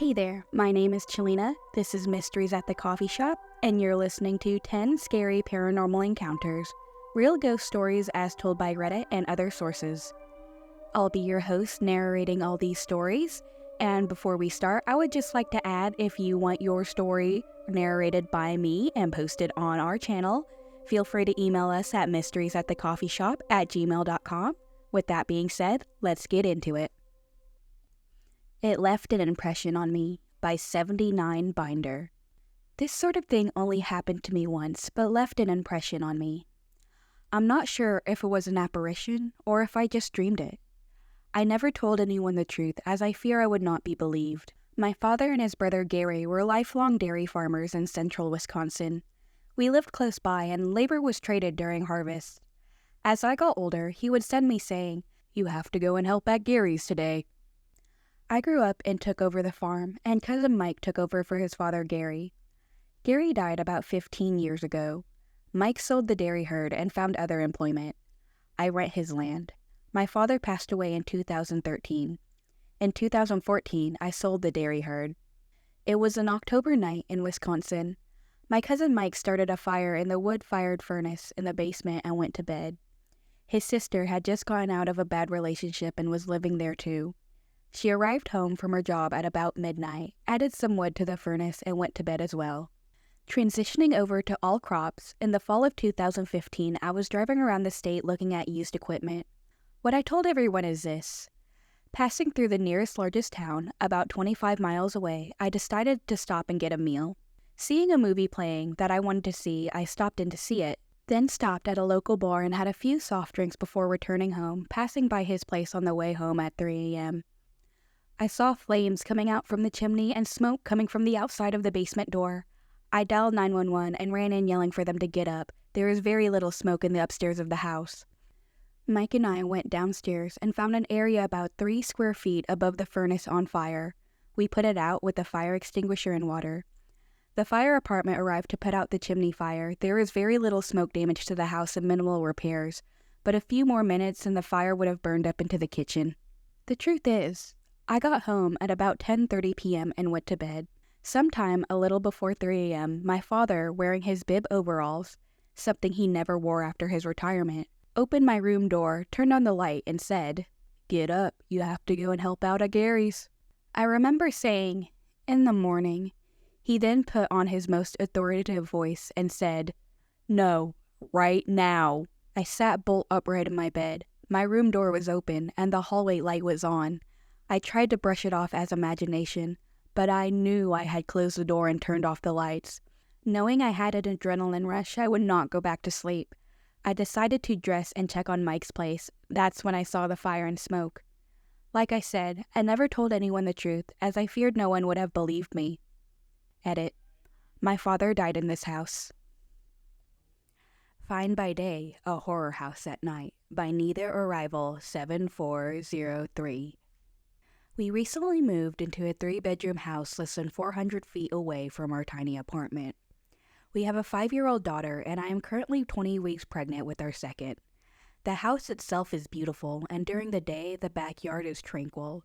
Hey there, my name is Chelina, this is Mysteries at the Coffee Shop, and you're listening to 10 Scary Paranormal Encounters, real ghost stories as told by Reddit and other sources. I'll be your host narrating all these stories, and before we start, I would just like to add if you want your story narrated by me and posted on our channel, feel free to email us at mysteriesatthecoffeeshop@gmail.com. With that being said, let's get into it. It Left an Impression on Me by 79 Binder. This sort of thing only happened to me once, but left an impression on me. I'm not sure if it was an apparition or if I just dreamed it. I never told anyone the truth as I fear I would not be believed. My father and his brother Gary were lifelong dairy farmers in central Wisconsin. We lived close by and labor was traded during harvest. As I got older, he would send me saying, "You have to go and help at Gary's today." I grew up and took over the farm, and cousin Mike took over for his father Gary. Gary died about 15 years ago. Mike sold the dairy herd and found other employment. I rent his land. My father passed away in 2013. In 2014, I sold the dairy herd. It was an October night in Wisconsin. My cousin Mike started a fire in the wood-fired furnace in the basement and went to bed. His sister had just gotten out of a bad relationship and was living there too. She arrived home from her job at about midnight, added some wood to the furnace, and went to bed as well. Transitioning over to all crops, in the fall of 2015, I was driving around the state looking at used equipment. What I told everyone is this. Passing through the nearest largest town, about 25 miles away, I decided to stop and get a meal. Seeing a movie playing that I wanted to see, I stopped in to see it, then stopped at a local bar and had a few soft drinks before returning home, passing by his place on the way home at 3 a.m. I saw flames coming out from the chimney and smoke coming from the outside of the basement door. I dialed 911 and ran in yelling for them to get up. There is very little smoke in the upstairs of the house. Mike and I went downstairs and found an area about 3 square feet above the furnace on fire. We put it out with a fire extinguisher and water. The fire department arrived to put out the chimney fire. There is very little smoke damage to the house and minimal repairs, but a few more minutes and the fire would have burned up into the kitchen. The truth is, I got home at about 10:30 p.m. and went to bed. Sometime a little before 3 a.m., my father, wearing his bib overalls, something he never wore after his retirement, opened my room door, turned on the light, and said, "Get up, you have to go and help out at Gary's." I remember saying, "In the morning." He then put on his most authoritative voice and said, "No, right now." I sat bolt upright in my bed. My room door was open, and the hallway light was on. I tried to brush it off as imagination, but I knew I had closed the door and turned off the lights. Knowing I had an adrenaline rush, I would not go back to sleep. I decided to dress and check on Mike's place. That's when I saw the fire and smoke. Like I said, I never told anyone the truth, as I feared no one would have believed me. Edit. My father died in this house. Fine by Day, A Horror House at Night, by Neither Arrival 7403. We recently moved into a 3-bedroom house less than 400 feet away from our tiny apartment. We have a 5-year-old daughter, and I am currently 20 weeks pregnant with our second. The house itself is beautiful, and during the day, the backyard is tranquil.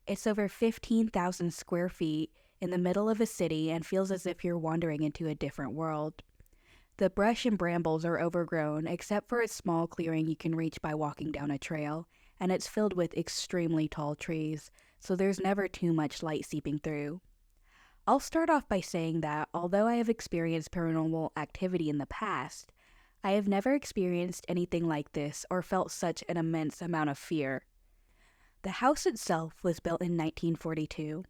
It's over 15,000 square feet in the middle of a city and feels as if you're wandering into a different world. The brush and brambles are overgrown, except for a small clearing you can reach by walking down a trail, and it's filled with extremely tall trees, so there's never too much light seeping through. I'll start off by saying that, although I have experienced paranormal activity in the past, I have never experienced anything like this or felt such an immense amount of fear. The house itself was built in 1942.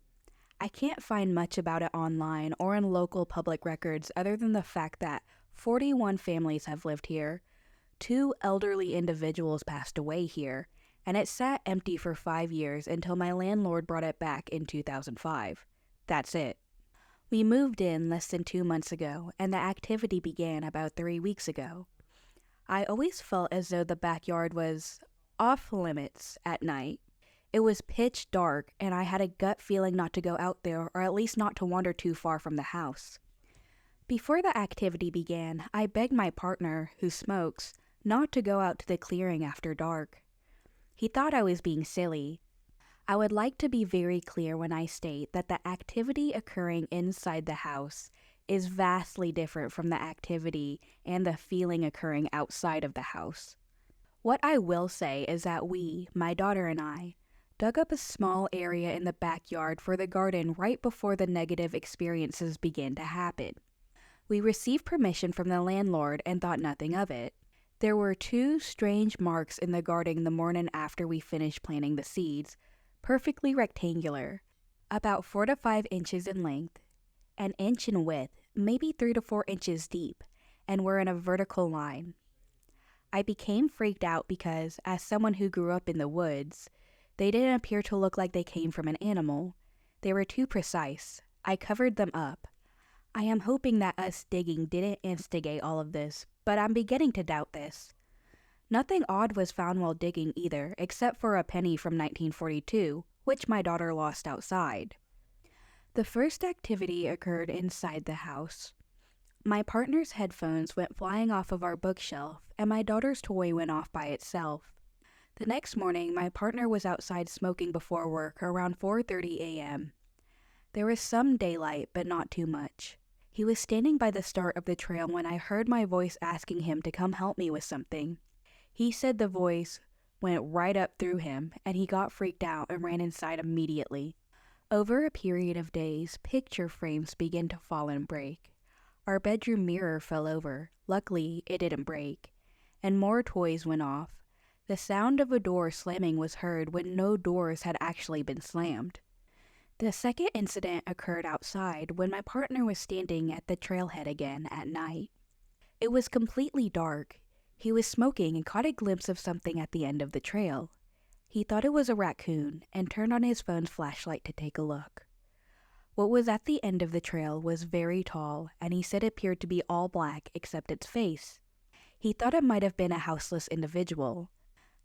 I can't find much about it online or in local public records other than the fact that 41 families have lived here. 2 elderly individuals passed away here, and it sat empty for 5 years until my landlord brought it back in 2005. That's it. We moved in less than 2 months ago, and the activity began about 3 weeks ago. I always felt as though the backyard was off limits at night. It was pitch dark, and I had a gut feeling not to go out there, or at least not to wander too far from the house. Before the activity began, I begged my partner, who smokes, not to go out to the clearing after dark. He thought I was being silly. I would like to be very clear when I state that the activity occurring inside the house is vastly different from the activity and the feeling occurring outside of the house. What I will say is that we, my daughter and I, dug up a small area in the backyard for the garden right before the negative experiences began to happen. We received permission from the landlord and thought nothing of it. There were 2 strange marks in the garden the morning after we finished planting the seeds, perfectly rectangular, about 4 to 5 inches in length, an inch in width, maybe 3 to 4 inches deep, and were in a vertical line. I became freaked out because, as someone who grew up in the woods, they didn't appear to look like they came from an animal. They were too precise. I covered them up. I am hoping that us digging didn't instigate all of this, but I'm beginning to doubt this. Nothing odd was found while digging either, except for a penny from 1942, which my daughter lost outside. The first activity occurred inside the house. My partner's headphones went flying off of our bookshelf, and my daughter's toy went off by itself. The next morning, my partner was outside smoking before work around 4:30 a.m. There was some daylight, but not too much. He was standing by the start of the trail when I heard my voice asking him to come help me with something. He said the voice went right up through him, and he got freaked out and ran inside immediately. Over a period of days, picture frames began to fall and break. Our bedroom mirror fell over. Luckily, it didn't break. And more toys went off. The sound of a door slamming was heard when no doors had actually been slammed. The second incident occurred outside when my partner was standing at the trailhead again at night. It was completely dark. He was smoking and caught a glimpse of something at the end of the trail. He thought it was a raccoon and turned on his phone's flashlight to take a look. What was at the end of the trail was very tall, and he said it appeared to be all black except its face. He thought it might have been a houseless individual.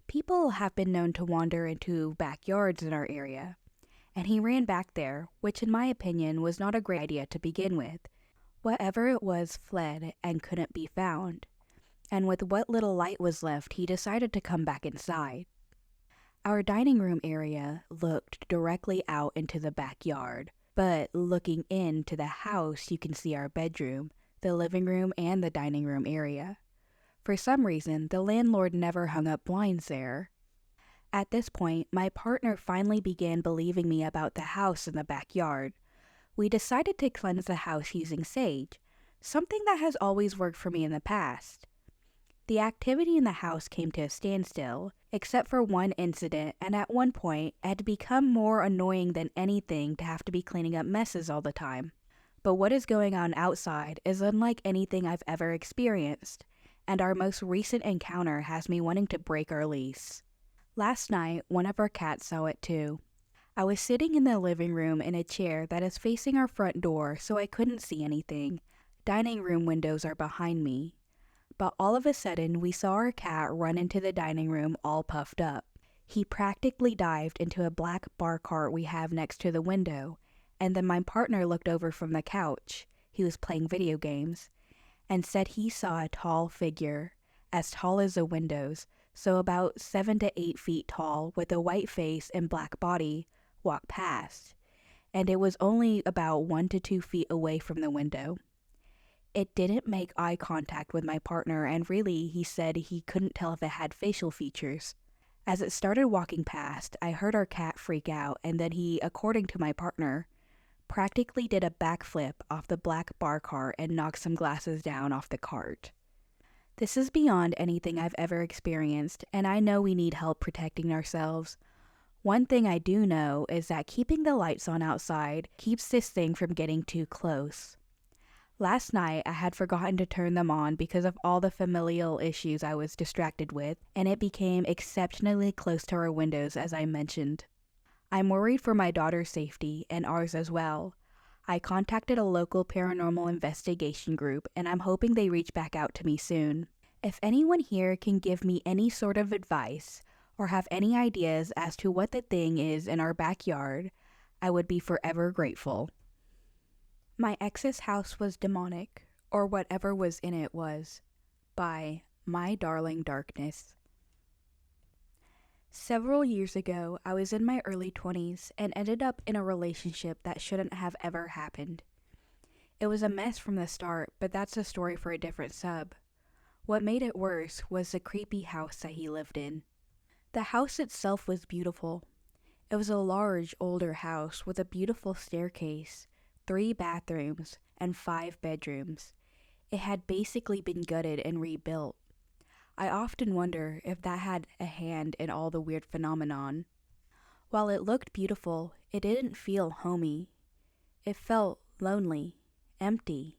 People have been known to wander into backyards in our area, and he ran back there, which in my opinion was not a great idea to begin with. Whatever it was fled and couldn't be found, and with what little light was left, he decided to come back inside. Our dining room area looked directly out into the backyard, but looking into the house, you can see our bedroom, the living room, and the dining room area. For some reason, the landlord never hung up blinds there. At this point, my partner finally began believing me about the house in the backyard. We decided to cleanse the house using sage, something that has always worked for me in the past. The activity in the house came to a standstill, except for one incident, and at one point, it had become more annoying than anything to have to be cleaning up messes all the time. But what is going on outside is unlike anything I've ever experienced, and our most recent encounter has me wanting to break our lease. Last night, one of our cats saw it too. I was sitting in the living room in a chair that is facing our front door, so I couldn't see anything. Dining room windows are behind me. But all of a sudden, we saw our cat run into the dining room all puffed up. He practically dived into a black bar cart we have next to the window, and then my partner looked over from the couch, he was playing video games, and said he saw a tall figure, as tall as the windows, so about 7 to 8 feet tall, with a white face and black body, walk past, and it was only about 1 to 2 feet away from the window. It didn't make eye contact with my partner, and really, he said he couldn't tell if it had facial features. As it started walking past, I heard our cat freak out, and then he, according to my partner, practically did a backflip off the black bar cart and knocked some glasses down off the cart. This is beyond anything I've ever experienced, and I know we need help protecting ourselves. One thing I do know is that keeping the lights on outside keeps this thing from getting too close. Last night, I had forgotten to turn them on because of all the familial issues I was distracted with, and it became exceptionally close to our windows, as I mentioned. I'm worried for my daughter's safety, and ours as well. I contacted a local paranormal investigation group, and I'm hoping they reach back out to me soon. If anyone here can give me any sort of advice, or have any ideas as to what the thing is in our backyard, I would be forever grateful. My ex's house was demonic, or whatever was in it was, by My Darling Darkness. Several years ago, I was in my early 20s and ended up in a relationship that shouldn't have ever happened. It was a mess from the start, but that's a story for a different sub. What made it worse was the creepy house that he lived in. The house itself was beautiful. It was a large, older house with a beautiful staircase, 3 bathrooms, and 5 bedrooms. It had basically been gutted and rebuilt. I often wonder if that had a hand in all the weird phenomenon. While it looked beautiful, it didn't feel homey. It felt lonely, empty.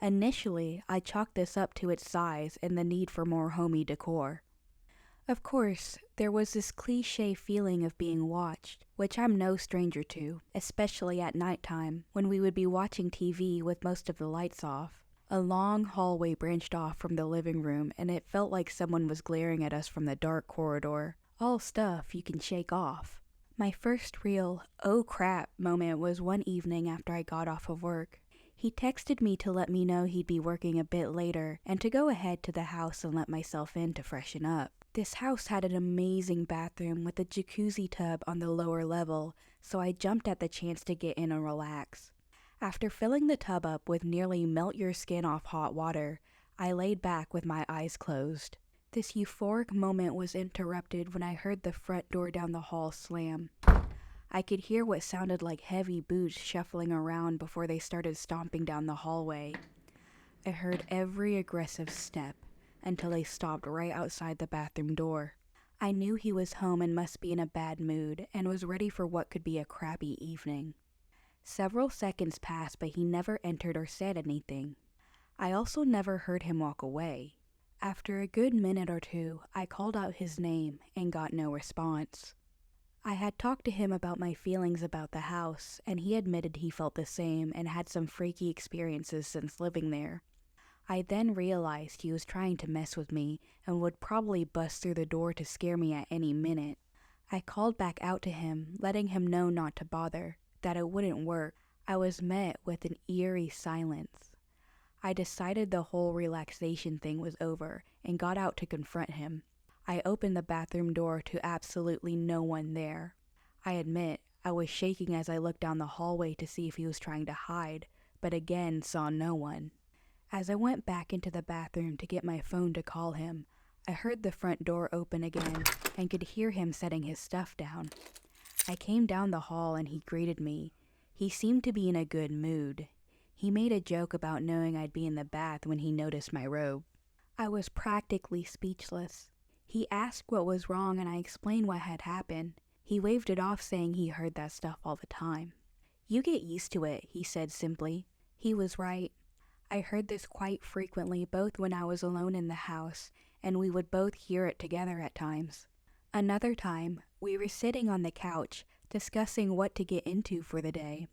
Initially, I chalked this up to its size and the need for more homey decor. Of course, there was this cliché feeling of being watched, which I'm no stranger to, especially at nighttime, when we would be watching TV with most of the lights off. A long hallway branched off from the living room, and it felt like someone was glaring at us from the dark corridor. All stuff you can shake off. My first real, oh crap moment was one evening after I got off of work. He texted me to let me know he'd be working a bit later and to go ahead to the house and let myself in to freshen up. This house had an amazing bathroom with a jacuzzi tub on the lower level, so I jumped at the chance to get in and relax. After filling the tub up with nearly melt-your-skin-off hot water, I laid back with my eyes closed. This euphoric moment was interrupted when I heard the front door down the hall slam. I could hear what sounded like heavy boots shuffling around before they started stomping down the hallway. I heard every aggressive step until they stopped right outside the bathroom door. I knew he was home and must be in a bad mood and was ready for what could be a crappy evening. Several seconds passed, but he never entered or said anything. I also never heard him walk away. After a good minute or two, I called out his name and got no response. I had talked to him about my feelings about the house, and he admitted he felt the same and had some freaky experiences since living there. I then realized he was trying to mess with me and would probably bust through the door to scare me at any minute. I called back out to him, letting him know not to bother, that it wouldn't work. I was met with an eerie silence. I decided the whole relaxation thing was over and got out to confront him. I opened the bathroom door to absolutely no one there. I admit, I was shaking as I looked down the hallway to see if he was trying to hide, but again saw no one. As I went back into the bathroom to get my phone to call him, I heard the front door open again and could hear him setting his stuff down. I came down the hall and he greeted me. He seemed to be in a good mood. He made a joke about knowing I'd be in the bath when he noticed my robe. I was practically speechless. He asked what was wrong and I explained what had happened. He waved it off, saying he heard that stuff all the time. "You get used to it," he said simply. He was right. I heard this quite frequently, both when I was alone in the house, and we would both hear it together at times. Another time, we were sitting on the couch, discussing what to get into for the day.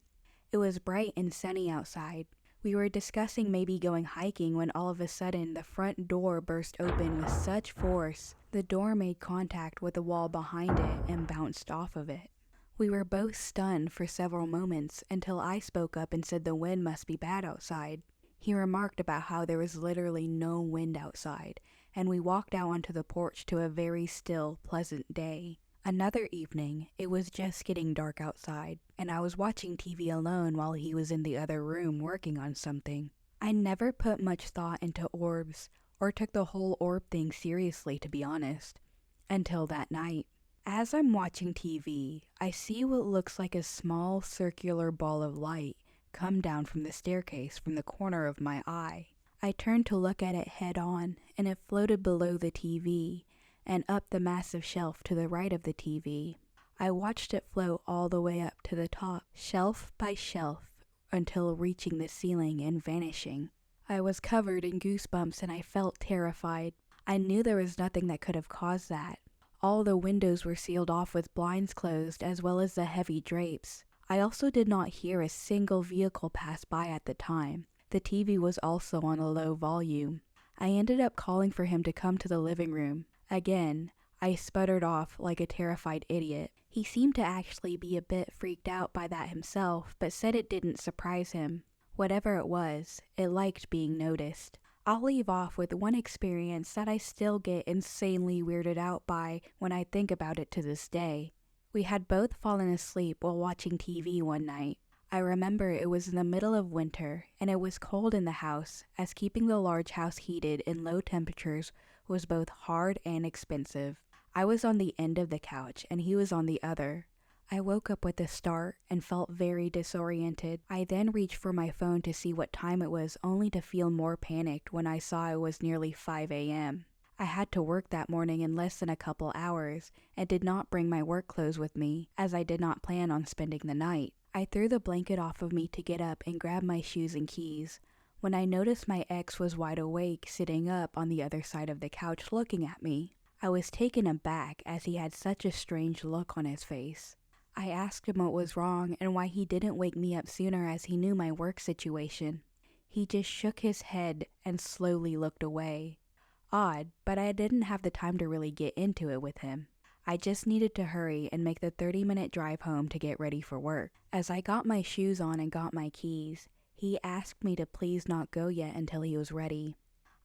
It was bright and sunny outside. We were discussing maybe going hiking when all of a sudden the front door burst open with such force, the door made contact with the wall behind it and bounced off of it. We were both stunned for several moments until I spoke up and said the wind must be bad outside. He remarked about how there was literally no wind outside, and we walked out onto the porch to a very still, pleasant day. Another evening, it was just getting dark outside, and I was watching TV alone while he was in the other room working on something. I never put much thought into orbs, or took the whole orb thing seriously, to be honest, until that night. As I'm watching TV, I see what looks like a small circular ball of light come down from the staircase from the corner of my eye. I turned to look at it head on, and it floated below the TV and up the massive shelf to the right of the TV. I watched it float all the way up to the top, shelf by shelf, until reaching the ceiling and vanishing. I was covered in goosebumps and I felt terrified. I knew there was nothing that could have caused that. All the windows were sealed off with blinds closed, as well as the heavy drapes. I also did not hear a single vehicle pass by at the time. The TV was also on a low volume. I ended up calling for him to come to the living room. Again, I sputtered off like a terrified idiot. He seemed to actually be a bit freaked out by that himself, but said it didn't surprise him. Whatever it was, it liked being noticed. I'll leave off with one experience that I still get insanely weirded out by when I think about it to this day. We had both fallen asleep while watching TV one night. I remember it was in the middle of winter, and it was cold in the house, as keeping the large house heated in low temperatures was both hard and expensive. I was on the end of the couch, and he was on the other. I woke up with a start and felt very disoriented. I then reached for my phone to see what time it was, only to feel more panicked when I saw it was nearly 5 a.m. I had to work that morning in less than a couple hours, and did not bring my work clothes with me, as I did not plan on spending the night. I threw the blanket off of me to get up and grab my shoes and keys, when I noticed my ex was wide awake, sitting up on the other side of the couch looking at me. I was taken aback as he had such a strange look on his face. I asked him what was wrong and why he didn't wake me up sooner, as he knew my work situation. He just shook his head and slowly looked away. Odd, but I didn't have the time to really get into it with him. I just needed to hurry and make the 30-minute drive home to get ready for work. As I got my shoes on and got my keys, he asked me to please not go yet until he was ready.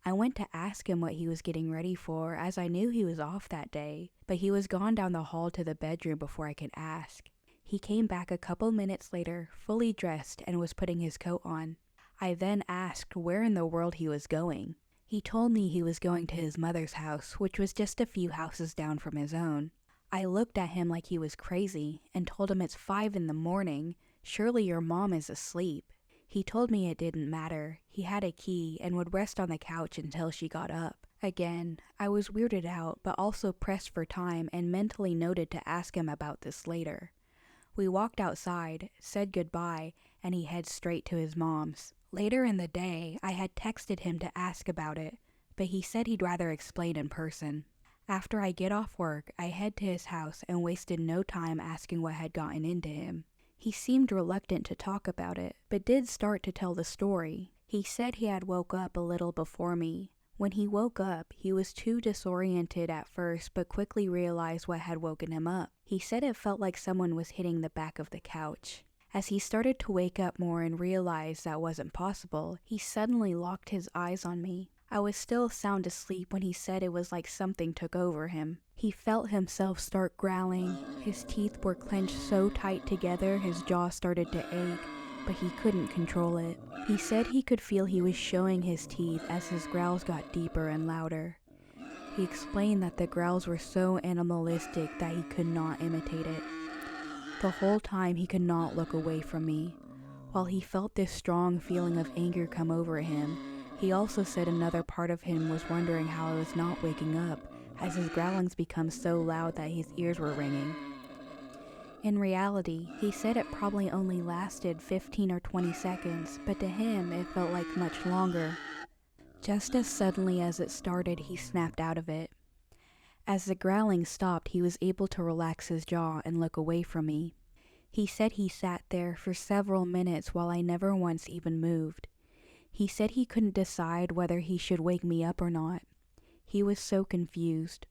I went to ask him what he was getting ready for, as I knew he was off that day, but he was gone down the hall to the bedroom before I could ask. He came back a couple minutes later, fully dressed, and was putting his coat on. I then asked where in the world he was going. He told me he was going to his mother's house, which was just a few houses down from his own. I looked at him like he was crazy, and told him it's 5 in the morning, surely your mom is asleep. He told me it didn't matter, he had a key and would rest on the couch until she got up. Again, I was weirded out, but also pressed for time and mentally noted to ask him about this later. We walked outside, said goodbye, and he heads straight to his mom's. Later in the day, I had texted him to ask about it, but he said he'd rather explain in person. After I get off work, I head to his house and wasted no time asking what had gotten into him. He seemed reluctant to talk about it, but did start to tell the story. He said he had woke up a little before me. When he woke up, he was too disoriented at first, but quickly realized what had woken him up. He said it felt like someone was hitting the back of the couch. As he started to wake up more and realized that wasn't possible, he suddenly locked his eyes on me. I was still sound asleep when he said it was like something took over him. He felt himself start growling. His teeth were clenched so tight together his jaw started to ache, but he couldn't control it. He said he could feel he was showing his teeth as his growls got deeper and louder. He explained that the growls were so animalistic that he could not imitate it. The whole time he could not look away from me. While he felt this strong feeling of anger come over him, he also said another part of him was wondering how I was not waking up, as his growlings become so loud that his ears were ringing. In reality, he said it probably only lasted 15 or 20 seconds, but to him it felt like much longer. Just as suddenly as it started, he snapped out of it. As the growling stopped, he was able to relax his jaw and look away from me. He said he sat there for several minutes while I never once even moved. He said he couldn't decide whether he should wake me up or not. He was so confused.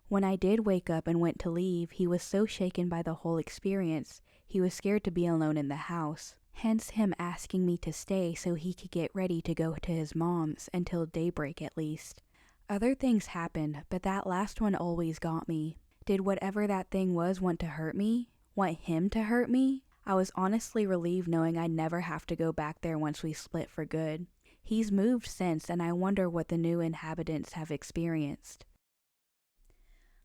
When I did wake up and went to leave, he was so shaken by the whole experience, he was scared to be alone in the house. Hence him asking me to stay so he could get ready to go to his mom's until daybreak at least. Other things happened, but that last one always got me. Did whatever that thing was want to hurt me? Want him to hurt me? I was honestly relieved knowing I'd never have to go back there once we split for good. He's moved since, and I wonder what the new inhabitants have experienced.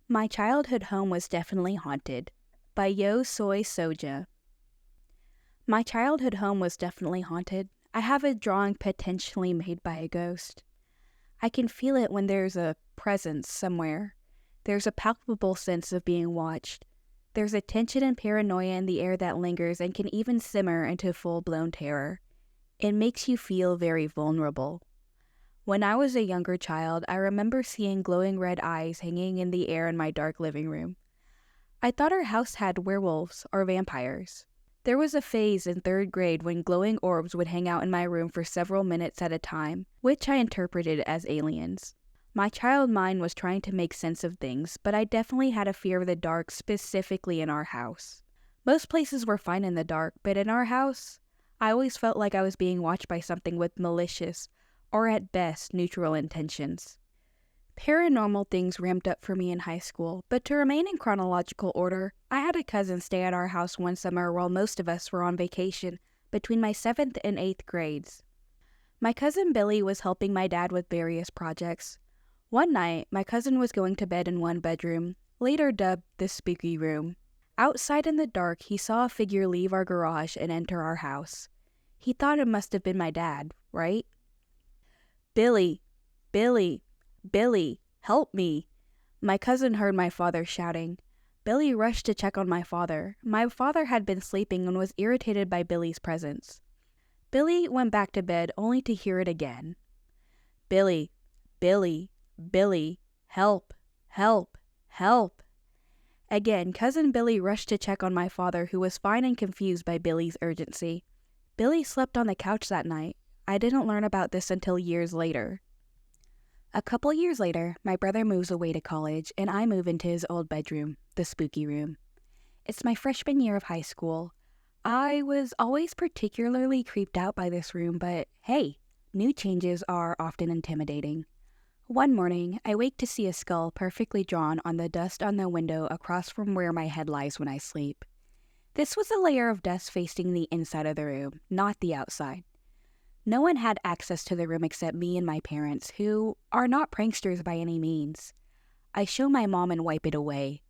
My childhood home was definitely haunted, by Yo Soy Soja. My childhood home was definitely haunted. I have a drawing potentially made by a ghost. I can feel it when there's a presence somewhere. There's a palpable sense of being watched. There's a tension and paranoia in the air that lingers and can even simmer into full-blown terror. It makes you feel very vulnerable. When I was a younger child, I remember seeing glowing red eyes hanging in the air in my dark living room. I thought our house had werewolves or vampires. There was a phase in 3rd grade when glowing orbs would hang out in my room for several minutes at a time, which I interpreted as aliens. My child mind was trying to make sense of things, but I definitely had a fear of the dark, specifically in our house. Most places were fine in the dark, but in our house, I always felt like I was being watched by something with malicious or at best, neutral intentions. Paranormal things ramped up for me in high school, but to remain in chronological order, I had a cousin stay at our house one summer while most of us were on vacation between my 7th and 8th grades. My cousin Billy was helping my dad with various projects. One night, my cousin was going to bed in one bedroom, later dubbed the spooky room. Outside in the dark, he saw a figure leave our garage and enter our house. He thought it must have been my dad, right? "Billy! Billy! Billy! Help me!" My cousin heard my father shouting. Billy rushed to check on my father. My father had been sleeping and was irritated by Billy's presence. Billy went back to bed only to hear it again. "Billy! Billy! Billy! Help! Help! Help!" Again, cousin Billy rushed to check on my father, who was fine and confused by Billy's urgency. Billy slept on the couch that night. I didn't learn about this until years later. A couple years later, my brother moves away to college, and I move into his old bedroom, the spooky room. It's my freshman year of high school. I was always particularly creeped out by this room, but hey, new changes are often intimidating. One morning, I wake to see a skull perfectly drawn on the dust on the window across from where my head lies when I sleep. This was a layer of dust facing the inside of the room, not the outside. No one had access to the room except me and my parents, who are not pranksters by any means. I show my mom and wipe it away.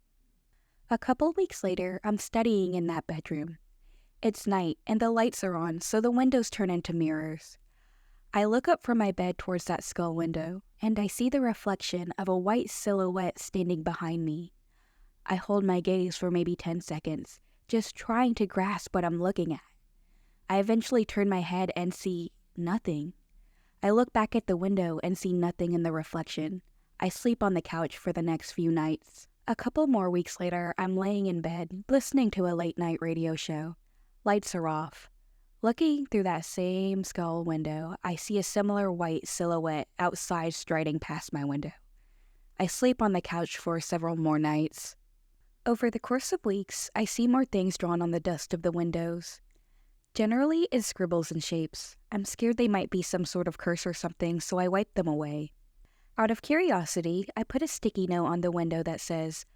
A couple weeks later, I'm studying in that bedroom. It's night, and the lights are on, so the windows turn into mirrors. I look up from my bed towards that skull window, and I see the reflection of a white silhouette standing behind me. I hold my gaze for maybe 10 seconds, just trying to grasp what I'm looking at. I eventually turn my head and see nothing. I look back at the window and see nothing in the reflection. I sleep on the couch for the next few nights. A couple more weeks later, I'm laying in bed, listening to a late-night radio show. Lights are off. Looking through that same skull window, I see a similar white silhouette outside striding past my window. I sleep on the couch for several more nights. Over the course of weeks, I see more things drawn on the dust of the windows. Generally, it's scribbles and shapes. I'm scared they might be some sort of curse or something, so I wipe them away. Out of curiosity, I put a sticky note on the window that says,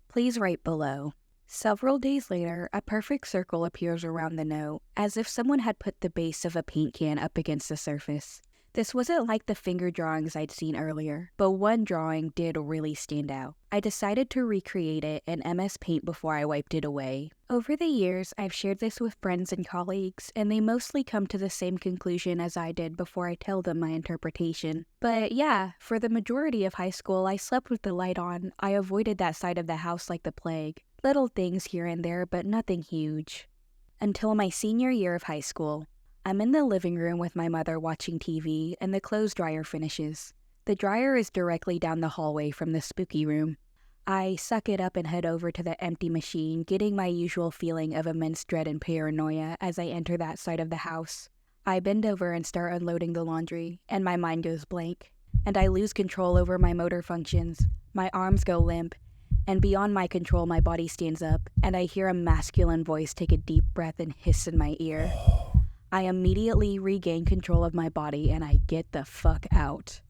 "Please write below." Several days later, a perfect circle appears around the note, as if someone had put the base of a paint can up against the surface. This wasn't like the finger drawings I'd seen earlier, but one drawing did really stand out. I decided to recreate it in MS Paint before I wiped it away. Over the years, I've shared this with friends and colleagues, and they mostly come to the same conclusion as I did before I tell them my interpretation. But yeah, for the majority of high school, I slept with the light on. I avoided that side of the house like the plague. Little things here and there, but nothing huge. Until my senior year of high school. I'm in the living room with my mother watching TV, and the clothes dryer finishes. The dryer is directly down the hallway from the spooky room. I suck it up and head over to the empty machine, getting my usual feeling of immense dread and paranoia as I enter that side of the house. I bend over and start unloading the laundry, and my mind goes blank, and I lose control over my motor functions. My arms go limp, and beyond my control, my body stands up, and I hear a masculine voice take a deep breath and hiss in my ear. I immediately regain control of my body, and I get the fuck out.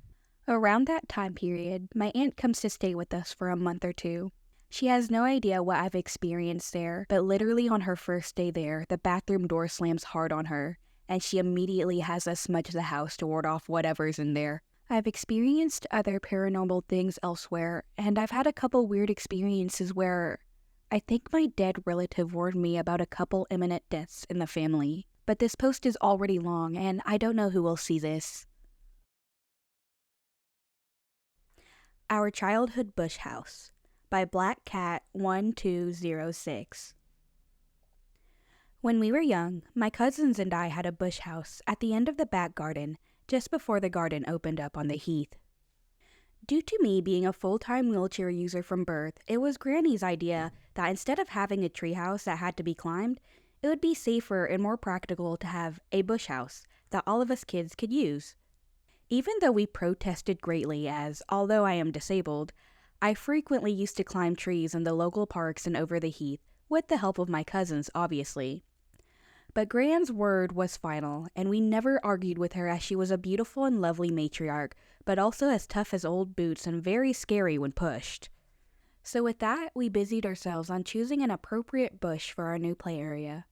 Around that time period, my aunt comes to stay with us for a month or two. She has no idea what I've experienced there, but literally on her first day there, the bathroom door slams hard on her, and she immediately has us smudge the house to ward off whatever's in there. I've experienced other paranormal things elsewhere, and I've had a couple weird experiences where I think my dead relative warned me about a couple imminent deaths in the family. But this post is already long, and I don't know who will see this. Our Childhood Bush House by Black Cat 1206. When we were young, my cousins and I had a bush house at the end of the back garden, just before the garden opened up on the heath. Due to me being a full-time wheelchair user from birth, it was Granny's idea that instead of having a treehouse that had to be climbed, it would be safer and more practical to have a bush house that all of us kids could use. Even though we protested greatly as, although I am disabled, I frequently used to climb trees in the local parks and over the heath, with the help of my cousins, obviously. But Gran's word was final, and we never argued with her as she was a beautiful and lovely matriarch, but also as tough as old boots and very scary when pushed. So with that, we busied ourselves on choosing an appropriate bush for our new play area.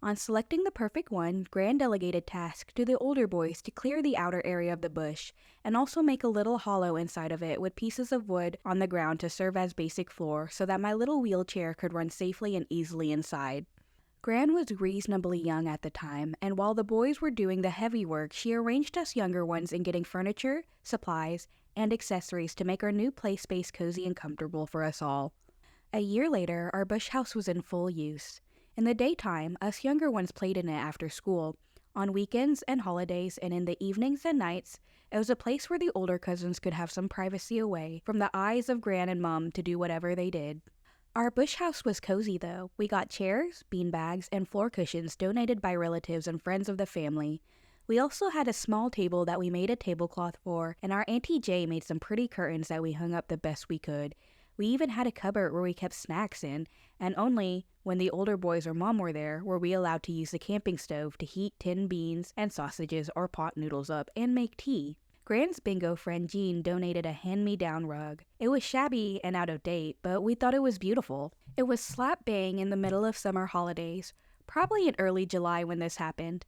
On selecting the perfect one, Gran delegated tasks to the older boys to clear the outer area of the bush, and also make a little hollow inside of it with pieces of wood on the ground to serve as basic floor so that my little wheelchair could run safely and easily inside. Gran was reasonably young at the time, and while the boys were doing the heavy work, she arranged us younger ones in getting furniture, supplies, and accessories to make our new play space cozy and comfortable for us all. A year later, our bush house was in full use. In the daytime, us younger ones played in it after school. On weekends and holidays, and in the evenings and nights, it was a place where the older cousins could have some privacy away from the eyes of Gran and Mum to do whatever they did. Our bush house was cozy though. We got chairs, bean bags, and floor cushions donated by relatives and friends of the family. We also had a small table that we made a tablecloth for, and our Auntie Jay made some pretty curtains that we hung up the best we could. We even had a cupboard where we kept snacks in, and only when the older boys or Mom were there were we allowed to use the camping stove to heat tinned beans and sausages or pot noodles up and make tea. Gran's bingo friend Jean donated a hand-me-down rug. It was shabby and out of date, but we thought it was beautiful. It was slap bang in the middle of summer holidays, probably in early July when this happened.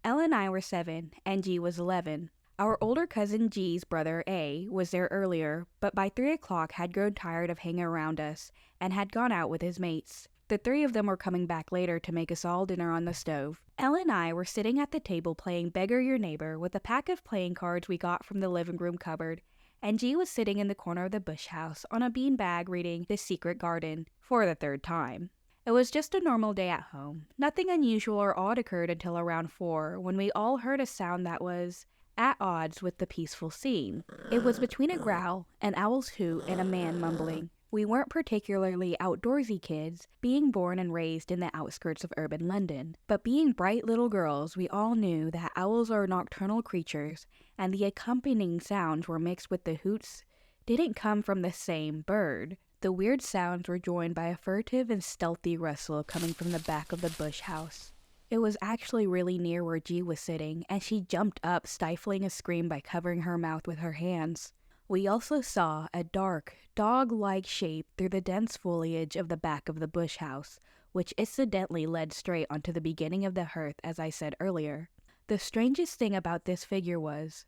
Elle and I were 7, and G was 11. Our older cousin G's brother, A, was there earlier, but by 3 o'clock had grown tired of hanging around us and had gone out with his mates. The 3 of them were coming back later to make us all dinner on the stove. Elle and I were sitting at the table playing Beggar Your Neighbor with a pack of playing cards we got from the living room cupboard, and G was sitting in the corner of the bush house on a bean bag reading The Secret Garden for the 3rd time. It was just a normal day at home. Nothing unusual or odd occurred until around 4, when we all heard a sound that was at odds with the peaceful scene. It was between a growl, an owl's hoot, and a man mumbling. We weren't particularly outdoorsy kids, being born and raised in the outskirts of urban London, but being bright little girls, we all knew that owls are nocturnal creatures, and the accompanying sounds were mixed with the hoots didn't come from the same bird. The weird sounds were joined by a furtive and stealthy rustle coming from the back of the bush house. It was actually really near where G was sitting, and she jumped up, stifling a scream by covering her mouth with her hands. We also saw a dark, dog-like shape through the dense foliage of the back of the bush house, which incidentally led straight onto the beginning of the hearth, as I said earlier. The strangest thing about this figure was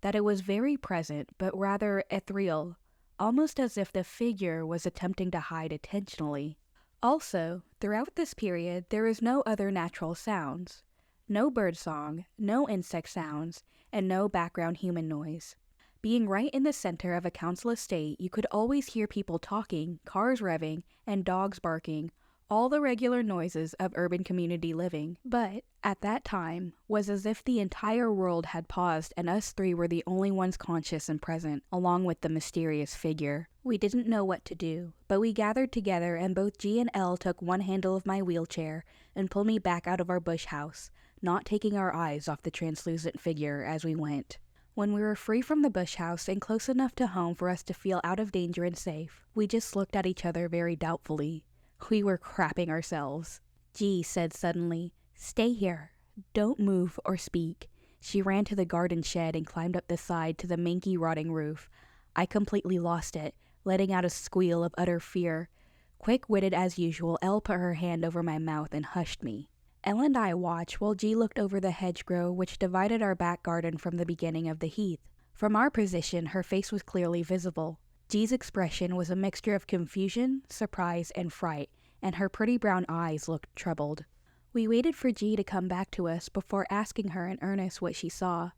that it was very present, but rather ethereal, almost as if the figure was attempting to hide intentionally. Also, throughout this period, there is no other natural sounds. No bird song, no insect sounds, and no background human noise. Being right in the center of a council estate, you could always hear people talking, cars revving, and dogs barking, all the regular noises of urban community living. But, at that time, was as if the entire world had paused and us 3 were the only ones conscious and present, along with the mysterious figure. We didn't know what to do, but we gathered together and both G and L took one handle of my wheelchair and pulled me back out of our bush house, not taking our eyes off the translucent figure as we went. When we were free from the bush house and close enough to home for us to feel out of danger and safe, we just looked at each other very doubtfully. We were crapping ourselves. G said suddenly, "Stay here. Don't move or speak." She ran to the garden shed and climbed up the side to the manky rotting roof. I completely lost it, letting out a squeal of utter fear. Quick-witted as usual, Elle put her hand over my mouth and hushed me. Elle and I watched while G looked over the hedgerow which divided our back garden from the beginning of the heath. From our position, her face was clearly visible. G's expression was a mixture of confusion, surprise, and fright, and her pretty brown eyes looked troubled. We waited for G to come back to us before asking her in earnest what she saw.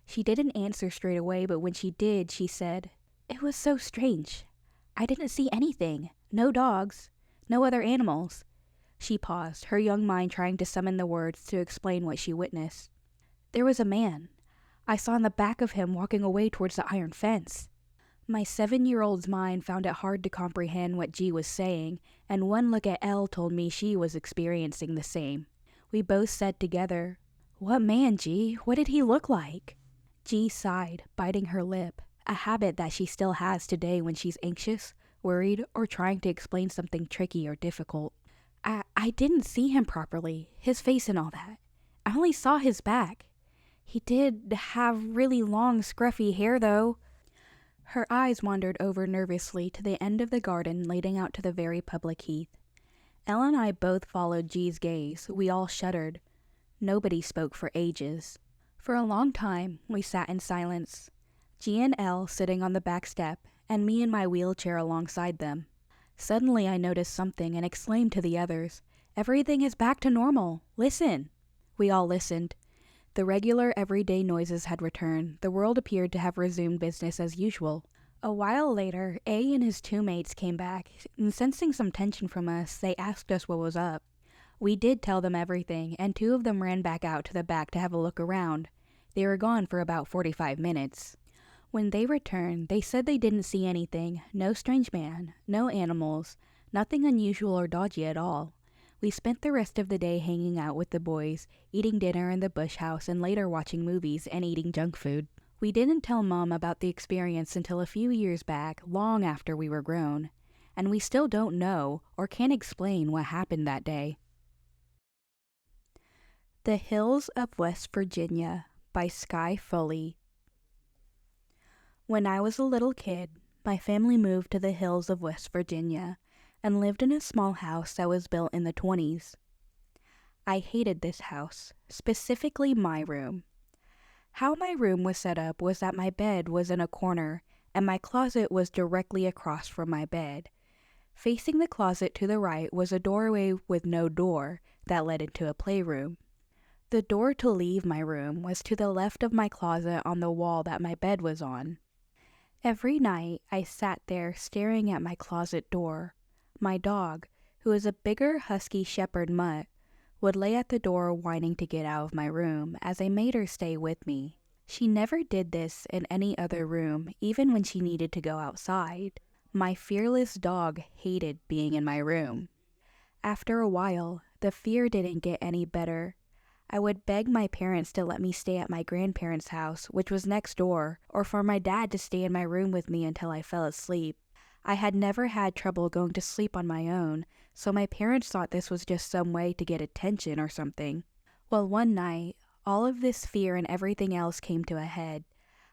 She didn't answer straight away, but when she did, she said, "It was so strange. I didn't see anything. No dogs. No other animals." She paused, her young mind trying to summon the words to explain what she witnessed. "There was a man. I saw in the back of him walking away towards the iron fence." My 7-year-old's mind found it hard to comprehend what G was saying, and one look at Elle told me she was experiencing the same. We both said together, "What man, G? What did he look like?" G sighed, biting her lip, a habit that she still has today when she's anxious, worried, or trying to explain something tricky or difficult. I didn't see him properly, his face and all that. I only saw his back. He did have really long, scruffy hair, though. Her eyes wandered over nervously to the end of the garden leading out to the very public heath. Elle and I both followed G's gaze. We all shuddered. Nobody spoke for ages. For a long time, we sat in silence. G and Elle sitting on the back step, and me in my wheelchair alongside them. Suddenly I noticed something and exclaimed to the others, "Everything is back to normal. Listen." We all listened. The regular everyday noises had returned. The world appeared to have resumed business as usual. A while later, A and his two mates came back, and sensing some tension from us, they asked us what was up. We did tell them everything, and two of them ran back out to the back to have a look around. They were gone for about 45 minutes. When they returned, they said they didn't see anything, no strange man, no animals, nothing unusual or dodgy at all. We spent the rest of the day hanging out with the boys, eating dinner in the bush house, and later watching movies and eating junk food. We didn't tell Mom about the experience until a few years back, long after we were grown, and we still don't know or can't explain what happened that day. The Hills of West Virginia by Sky Foley. When I was a little kid, my family moved to the hills of West Virginia and lived in a small house that was built in the 20s. I hated this house, specifically my room. How my room was set up was that my bed was in a corner and my closet was directly across from my bed. Facing the closet to the right was a doorway with no door that led into a playroom. The door to leave my room was to the left of my closet on the wall that my bed was on. Every night I sat there staring at my closet door. My dog, who is a bigger husky shepherd mutt, would lay at the door whining to get out of my room as I made her stay with me. She never did this in any other room, even when she needed to go outside. My fearless dog hated being in my room. After a while, the fear didn't get any better. I would beg my parents to let me stay at my grandparents' house, which was next door, or for my dad to stay in my room with me until I fell asleep. I had never had trouble going to sleep on my own, so my parents thought this was just some way to get attention or something. Well, one night, all of this fear and everything else came to a head.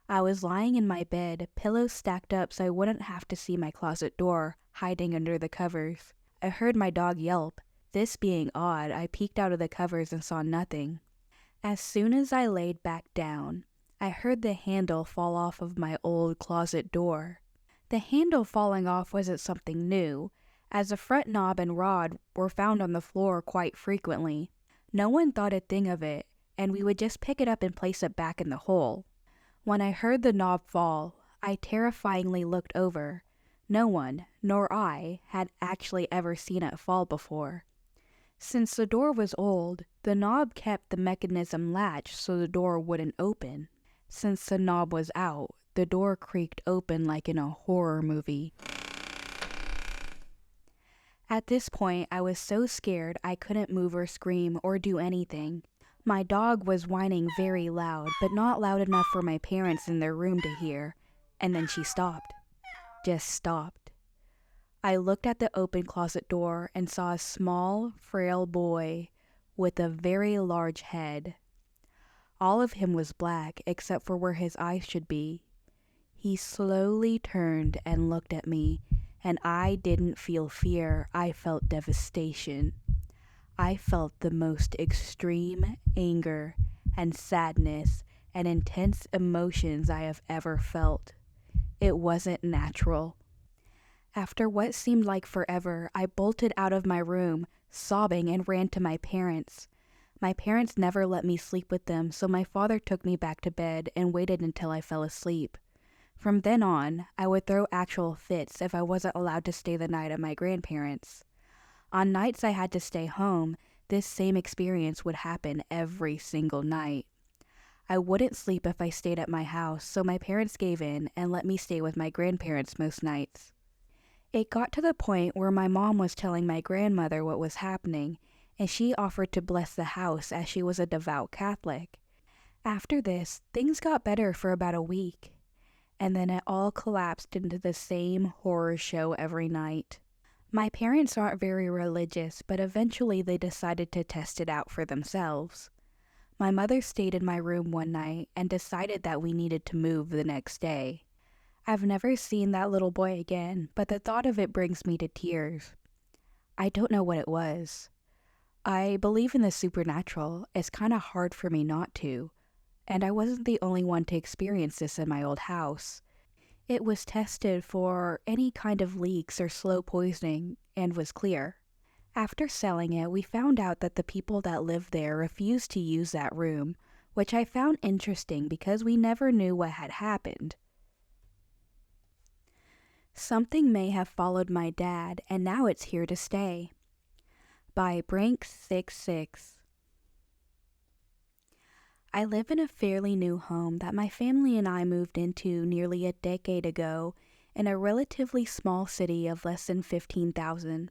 I was lying in my bed, pillows stacked up so I wouldn't have to see my closet door, hiding under the covers. I heard my dog yelp. This being odd, I peeked out of the covers and saw nothing. As soon as I laid back down, I heard the handle fall off of my old closet door. The handle falling off wasn't something new, as the front knob and rod were found on the floor quite frequently. No one thought a thing of it, and we would just pick it up and place it back in the hole. When I heard the knob fall, I terrifyingly looked over. No one, nor I, had actually ever seen it fall before. Since the door was old, the knob kept the mechanism latched so the door wouldn't open. Since the knob was out, the door creaked open like in a horror movie. At this point, I was so scared I couldn't move or scream or do anything. My dog was whining very loud, but not loud enough for my parents in their room to hear, and then she stopped. Just stopped. I looked at the open closet door and saw a small, frail boy with a very large head. All of him was black except for where his eyes should be. He slowly turned and looked at me, and I didn't feel fear, I felt devastation. I felt the most extreme anger and sadness and intense emotions I have ever felt. It wasn't natural. After what seemed like forever, I bolted out of my room, sobbing, and ran to my parents. My parents never let me sleep with them, so my father took me back to bed and waited until I fell asleep. From then on, I would throw actual fits if I wasn't allowed to stay the night at my grandparents'. On nights I had to stay home, this same experience would happen every single night. I wouldn't sleep if I stayed at my house, so my parents gave in and let me stay with my grandparents most nights. It got to the point where my mom was telling my grandmother what was happening, and she offered to bless the house as she was a devout Catholic. After this, things got better for about a week, and then it all collapsed into the same horror show every night. My parents aren't very religious, but eventually they decided to test it out for themselves. My mother stayed in my room one night and decided that we needed to move the next day. I've never seen that little boy again, but the thought of it brings me to tears. I don't know what it was. I believe in the supernatural. It's kind of hard for me not to. And I wasn't the only one to experience this in my old house. It was tested for any kind of leaks or slow poisoning and was clear. After selling it, we found out that the people that lived there refused to use that room, which I found interesting because we never knew what had happened. Something may have followed my dad, and now it's here to stay. By Brink66. I live in a fairly new home that my family and I moved into nearly a decade ago in a relatively small city of less than 15,000.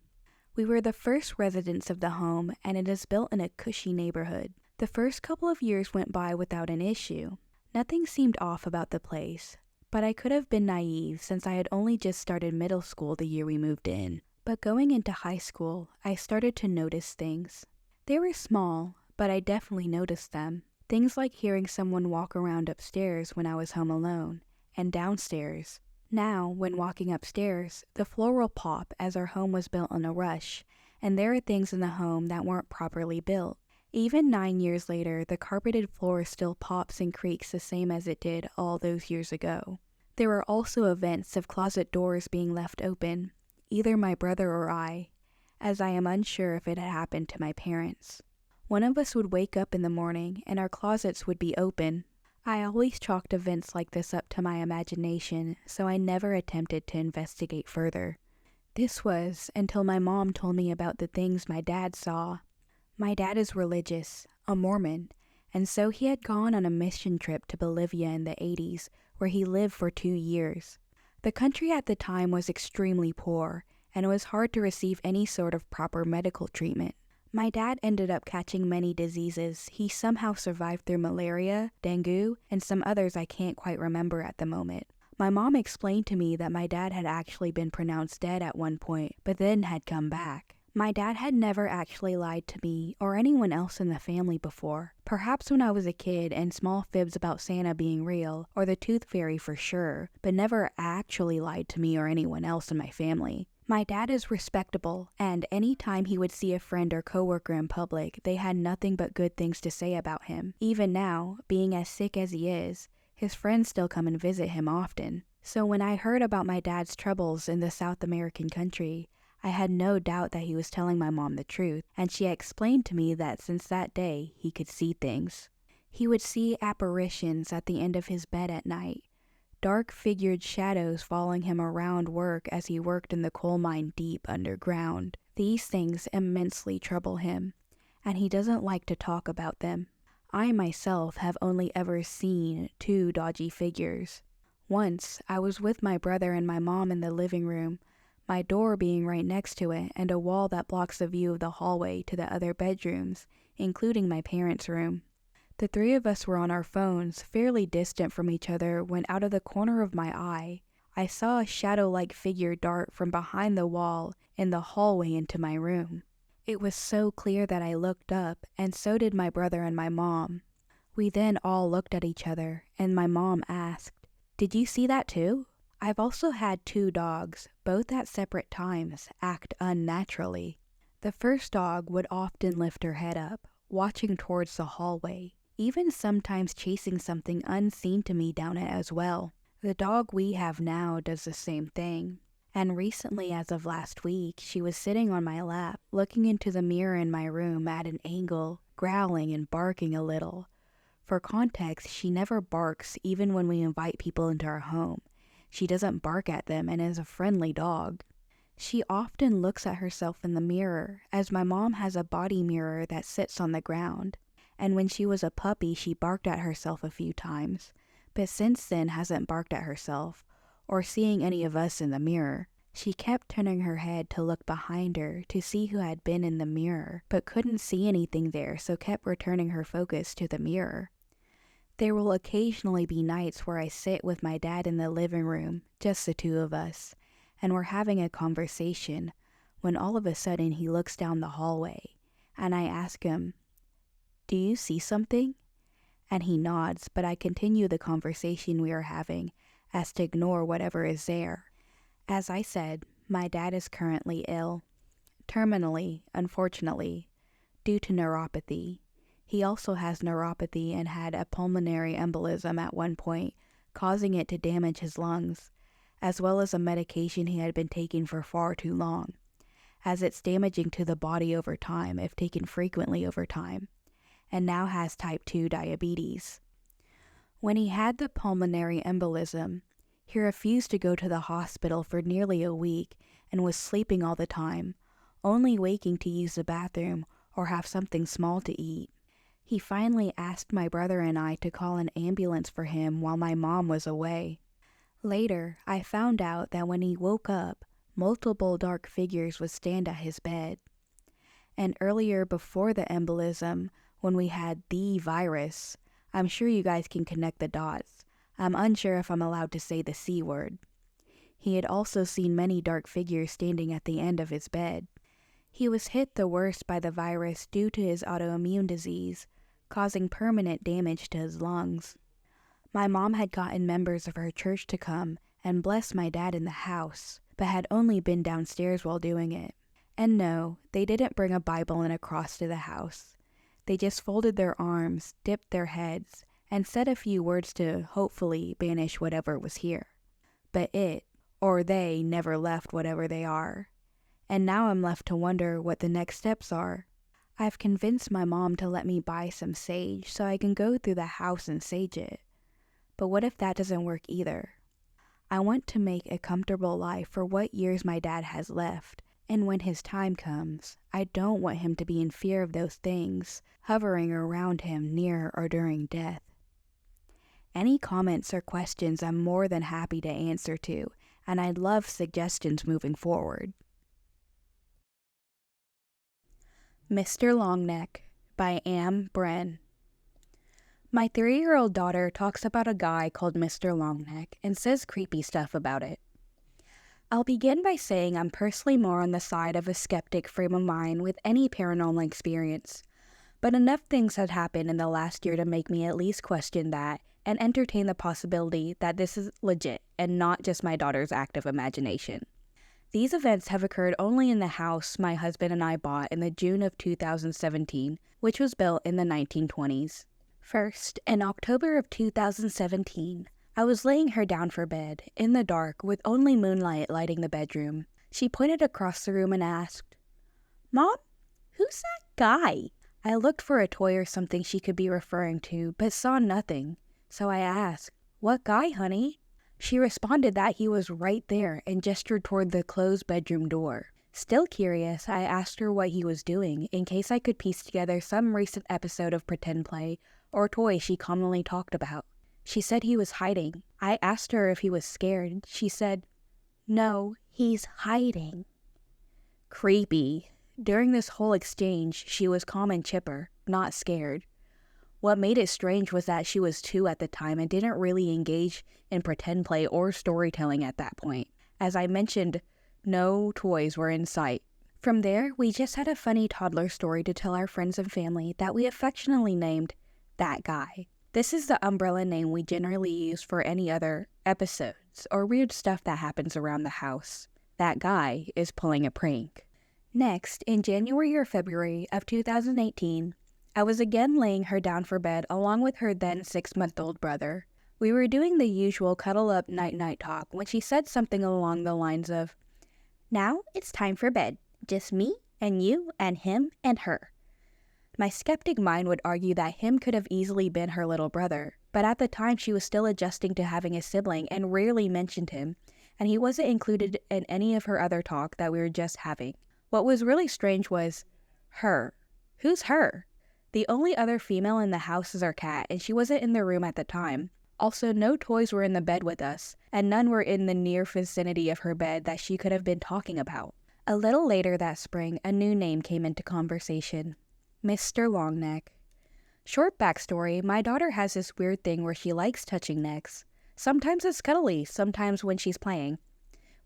We were the first residents of the home, and it is built in a cushy neighborhood. The first couple of years went by without an issue. Nothing seemed off about the place, but I could have been naive since I had only just started middle school the year we moved in. But going into high school, I started to notice things. They were small, but I definitely noticed them. Things like hearing someone walk around upstairs when I was home alone, and downstairs. Now, when walking upstairs, the floor will pop as our home was built in a rush, and there are things in the home that weren't properly built. Even 9 years later, the carpeted floor still pops and creaks the same as it did all those years ago. There were also events of closet doors being left open, either my brother or I, as I am unsure if it had happened to my parents. One of us would wake up in the morning and our closets would be open. I always chalked events like this up to my imagination, so I never attempted to investigate further. This was until my mom told me about the things my dad saw. My dad is religious, a Mormon, and so he had gone on a mission trip to Bolivia in the 80s, where he lived for 2 years. The country at the time was extremely poor, and it was hard to receive any sort of proper medical treatment. My dad ended up catching many diseases. He somehow survived through malaria, dengue, and some others I can't quite remember at the moment. My mom explained to me that my dad had actually been pronounced dead at one point, but then had come back. My dad had never actually lied to me or anyone else in the family before. Perhaps when I was a kid and small fibs about Santa being real, or the tooth fairy for sure, but never actually lied to me or anyone else in my family. My dad is respectable, and any time he would see a friend or coworker in public, they had nothing but good things to say about him. Even now, being as sick as he is, his friends still come and visit him often. So when I heard about my dad's troubles in the South American country, I had no doubt that he was telling my mom the truth, and she explained to me that since that day, he could see things. He would see apparitions at the end of his bed at night, dark-figured shadows following him around work as he worked in the coal mine deep underground. These things immensely trouble him, and he doesn't like to talk about them. I myself have only ever seen 2 dodgy figures. Once, I was with my brother and my mom in the living room, my door being right next to it and a wall that blocks the view of the hallway to the other bedrooms, including my parents' room. The 3 of us were on our phones, fairly distant from each other, when out of the corner of my eye, I saw a shadow-like figure dart from behind the wall in the hallway into my room. It was so clear that I looked up, and so did my brother and my mom. We then all looked at each other, and my mom asked, "Did you see that too?" I've also had 2 dogs, both at separate times, act unnaturally. The first dog would often lift her head up, watching towards the hallway, even sometimes chasing something unseen to me down it as well. The dog we have now does the same thing. And recently, as of last week, she was sitting on my lap, looking into the mirror in my room at an angle, growling and barking a little. For context, she never barks even when we invite people into our home. She doesn't bark at them and is a friendly dog. She often looks at herself in the mirror, as my mom has a body mirror that sits on the ground. And when she was a puppy, she barked at herself a few times, but since then hasn't barked at herself, or seeing any of us in the mirror. She kept turning her head to look behind her to see who had been in the mirror, but couldn't see anything there, so kept returning her focus to the mirror. There will occasionally be nights where I sit with my dad in the living room, just the 2 of us, and we're having a conversation, when all of a sudden he looks down the hallway, and I ask him, "Do you see something?" And he nods, but I continue the conversation we are having, as to ignore whatever is there. As I said, my dad is currently ill, terminally, unfortunately, due to neuropathy. He also has neuropathy and had a pulmonary embolism at one point, causing it to damage his lungs, as well as a medication he had been taking for far too long, as it's damaging to the body over time if taken frequently over time, and now has type 2 diabetes. When he had the pulmonary embolism, he refused to go to the hospital for nearly a week and was sleeping all the time, only waking to use the bathroom or have something small to eat. He finally asked my brother and I to call an ambulance for him while my mom was away. Later, I found out that when he woke up, multiple dark figures would stand at his bed. And earlier before the embolism, when we had the virus, I'm sure you guys can connect the dots. I'm unsure if I'm allowed to say the C word. He had also seen many dark figures standing at the end of his bed. He was hit the worst by the virus due to his autoimmune disease, causing permanent damage to his lungs. My mom had gotten members of her church to come and bless my dad in the house, but had only been downstairs while doing it. And no, they didn't bring a Bible and a cross to the house. They just folded their arms, dipped their heads, and said a few words to hopefully banish whatever was here. But it, or they, never left whatever they are. And now I'm left to wonder what the next steps are. I've convinced my mom to let me buy some sage so I can go through the house and sage it. But what if that doesn't work either? I want to make a comfortable life for what years my dad has left, and when his time comes, I don't want him to be in fear of those things hovering around him near or during death. Any comments or questions I'm more than happy to answer to, and I'd love suggestions moving forward. Mr. Longneck by Am Bren. My 3-year-old daughter talks about a guy called Mr. Longneck and says creepy stuff about it. I'll begin by saying I'm personally more on the side of a skeptic frame of mind with any paranormal experience, but enough things had happened in the last year to make me at least question that and entertain the possibility that this is legit and not just my daughter's active imagination. These events have occurred only in the house my husband and I bought in the June of 2017, which was built in the 1920s. First, in October of 2017, I was laying her down for bed, in the dark, with only moonlight lighting the bedroom. She pointed across the room and asked, "Mom, who's that guy?" I looked for a toy or something she could be referring to, but saw nothing. So I asked, "What guy, honey?" She responded that he was right there and gestured toward the closed bedroom door. Still curious, I asked her what he was doing, in case I could piece together some recent episode of pretend play or toy she commonly talked about. She said he was hiding. I asked her if he was scared. She said, "No, he's hiding." Creepy. During this whole exchange, she was calm and chipper, not scared. What made it strange was that she was 2 at the time and didn't really engage in pretend play or storytelling at that point. As I mentioned, no toys were in sight. From there, we just had a funny toddler story to tell our friends and family that we affectionately named That Guy. This is the umbrella name we generally use for any other episodes or weird stuff that happens around the house. That guy is pulling a prank. Next, in January or February of 2018, I was again laying her down for bed along with her then 6-month-old brother. We were doing the usual cuddle-up night-night talk when she said something along the lines of, "Now it's time for bed. Just me and you and him and her." My skeptic mind would argue that him could have easily been her little brother, but at the time she was still adjusting to having a sibling and rarely mentioned him, and he wasn't included in any of her other talk that we were just having. What was really strange was her. Who's her? The only other female in the house is our cat, and she wasn't in the room at the time. Also, no toys were in the bed with us, and none were in the near vicinity of her bed that she could have been talking about. A little later that spring, a new name came into conversation. Mr. Longneck. Short backstory, my daughter has this weird thing where she likes touching necks. Sometimes it's cuddly, sometimes when she's playing.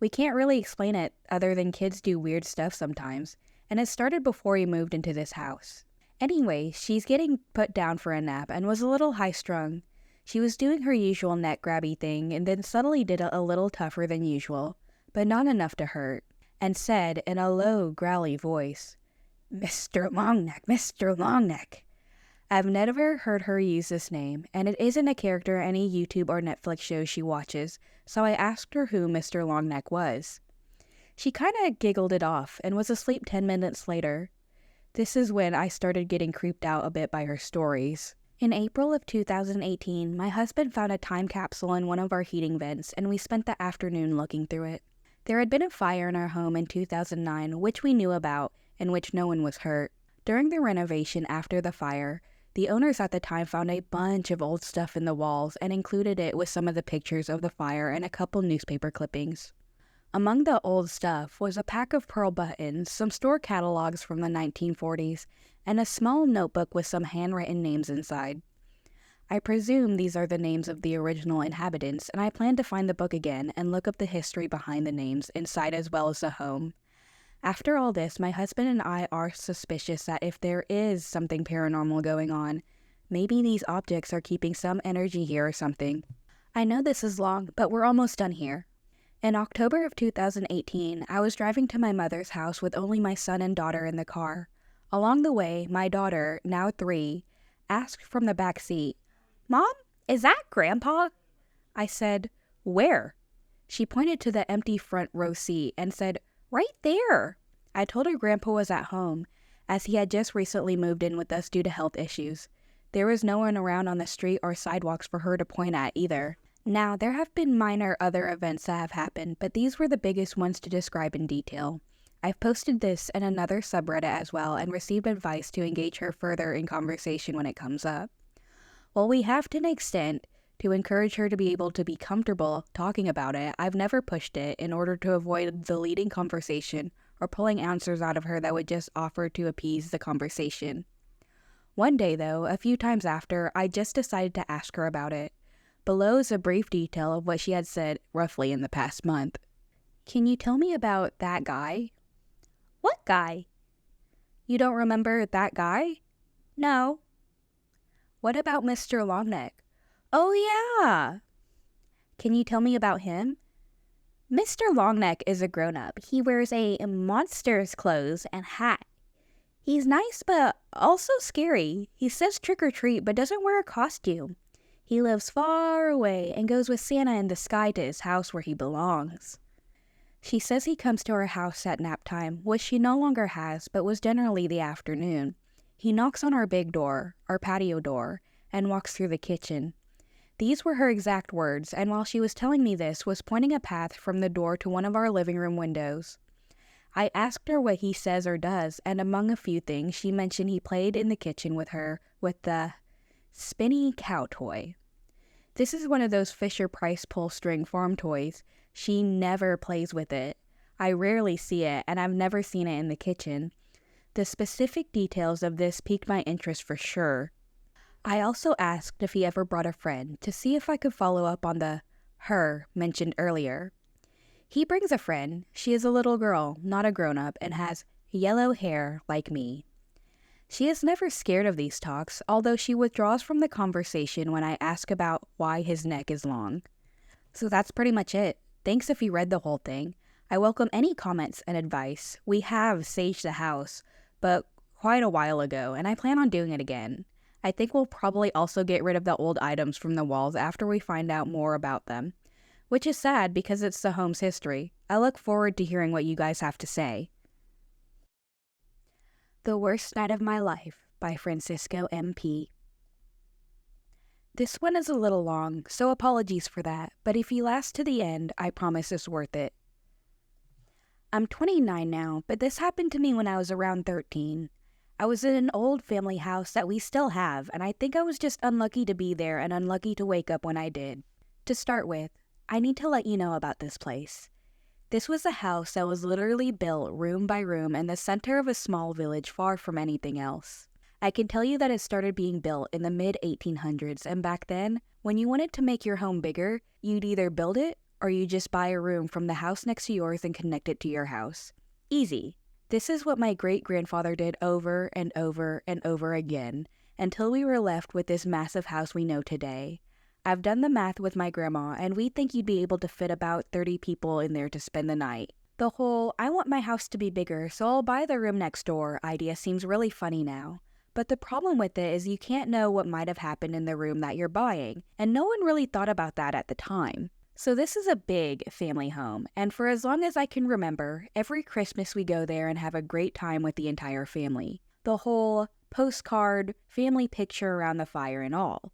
We can't really explain it other than kids do weird stuff sometimes, and it started before we moved into this house. Anyway, she's getting put down for a nap and was a little high-strung. She was doing her usual neck grabby thing and then suddenly did it a little tougher than usual, but not enough to hurt, and said in a low, growly voice, "Mr. Longneck, Mr. Longneck." I've never heard her use this name, and it isn't a character any YouTube or Netflix show she watches, so I asked her who Mr. Longneck was. She kinda giggled it off and was asleep 10 minutes later. This is when I started getting creeped out a bit by her stories. In April of 2018, my husband found a time capsule in one of our heating vents, and we spent the afternoon looking through it. There had been a fire in our home in 2009, which we knew about, in which no one was hurt. During the renovation after the fire, the owners at the time found a bunch of old stuff in the walls and included it with some of the pictures of the fire and a couple newspaper clippings. Among the old stuff was a pack of pearl buttons, some store catalogs from the 1940s, and a small notebook with some handwritten names inside. I presume these are the names of the original inhabitants, and I plan to find the book again and look up the history behind the names inside as well as the home. After all this, my husband and I are suspicious that if there is something paranormal going on, maybe these objects are keeping some energy here or something. I know this is long, but we're almost done here. In October of 2018, I was driving to my mother's house with only my son and daughter in the car. Along the way, my daughter, now 3, asked from the back seat, "Mom, is that Grandpa?" I said, "Where?" She pointed to the empty front row seat and said, "Right there." I told her Grandpa was at home, as he had just recently moved in with us due to health issues. There was no one around on the street or sidewalks for her to point at either. Now, there have been minor other events that have happened, but these were the biggest ones to describe in detail. I've posted this in another subreddit as well and received advice to engage her further in conversation when it comes up. While we have to an extent to encourage her to be able to be comfortable talking about it, I've never pushed it in order to avoid the leading conversation or pulling answers out of her that would just offer to appease the conversation. One day, though, a few times after, I just decided to ask her about it. Below is a brief detail of what she had said roughly in the past month. "Can you tell me about that guy?" "What guy?" "You don't remember that guy?" "No." "What about Mr. Longneck?" "Oh, yeah." "Can you tell me about him?" "Mr. Longneck is a grown-up. He wears a monster's clothes and hat. He's nice but also scary. He says trick or treat but doesn't wear a costume. He lives far away and goes with Santa in the sky to his house where he belongs." She says he comes to her house at nap time, which she no longer has but was generally the afternoon. He knocks on our big door, our patio door, and walks through the kitchen. These were her exact words, and while she was telling me this, was pointing a path from the door to one of our living room windows. I asked her what he says or does, and among a few things, she mentioned he played in the kitchen with her with the spinny cow toy. This is one of those Fisher-Price pull-string farm toys. She never plays with it. I rarely see it, and I've never seen it in the kitchen. The specific details of this piqued my interest for sure. I also asked if he ever brought a friend to see if I could follow up on the her mentioned earlier. He brings a friend. She is a little girl, not a grown-up, and has yellow hair like me. She is never scared of these talks, although she withdraws from the conversation when I ask about why his neck is long. So that's pretty much it. Thanks if you read the whole thing. I welcome any comments and advice. We have saged the house, but quite a while ago, and I plan on doing it again. I think we'll probably also get rid of the old items from the walls after we find out more about them, which is sad because it's the home's history. I look forward to hearing what you guys have to say. The Worst Night of My Life by Francisco MP. This one is a little long, so apologies for that, but if you last to the end, I promise it's worth it. I'm 29 now, but this happened to me when I was around 13. I was in an old family house that we still have, and I think I was just unlucky to be there and unlucky to wake up when I did. To start with, I need to let you know about this place. This was a house that was literally built room by room in the center of a small village far from anything else. I can tell you that it started being built in the mid-1800s, and back then, when you wanted to make your home bigger, you'd either build it or you just buy a room from the house next to yours and connect it to your house. Easy. This is what my great-grandfather did over and over and over again, until we were left with this massive house we know today. I've done the math with my grandma, and we think you'd be able to fit about 30 people in there to spend the night. The whole, I want my house to be bigger, so I'll buy the room next door idea seems really funny now. But the problem with it is you can't know what might have happened in the room that you're buying, and no one really thought about that at the time. So this is a big family home, and for as long as I can remember, every Christmas we go there and have a great time with the entire family. The whole postcard, family picture around the fire and all.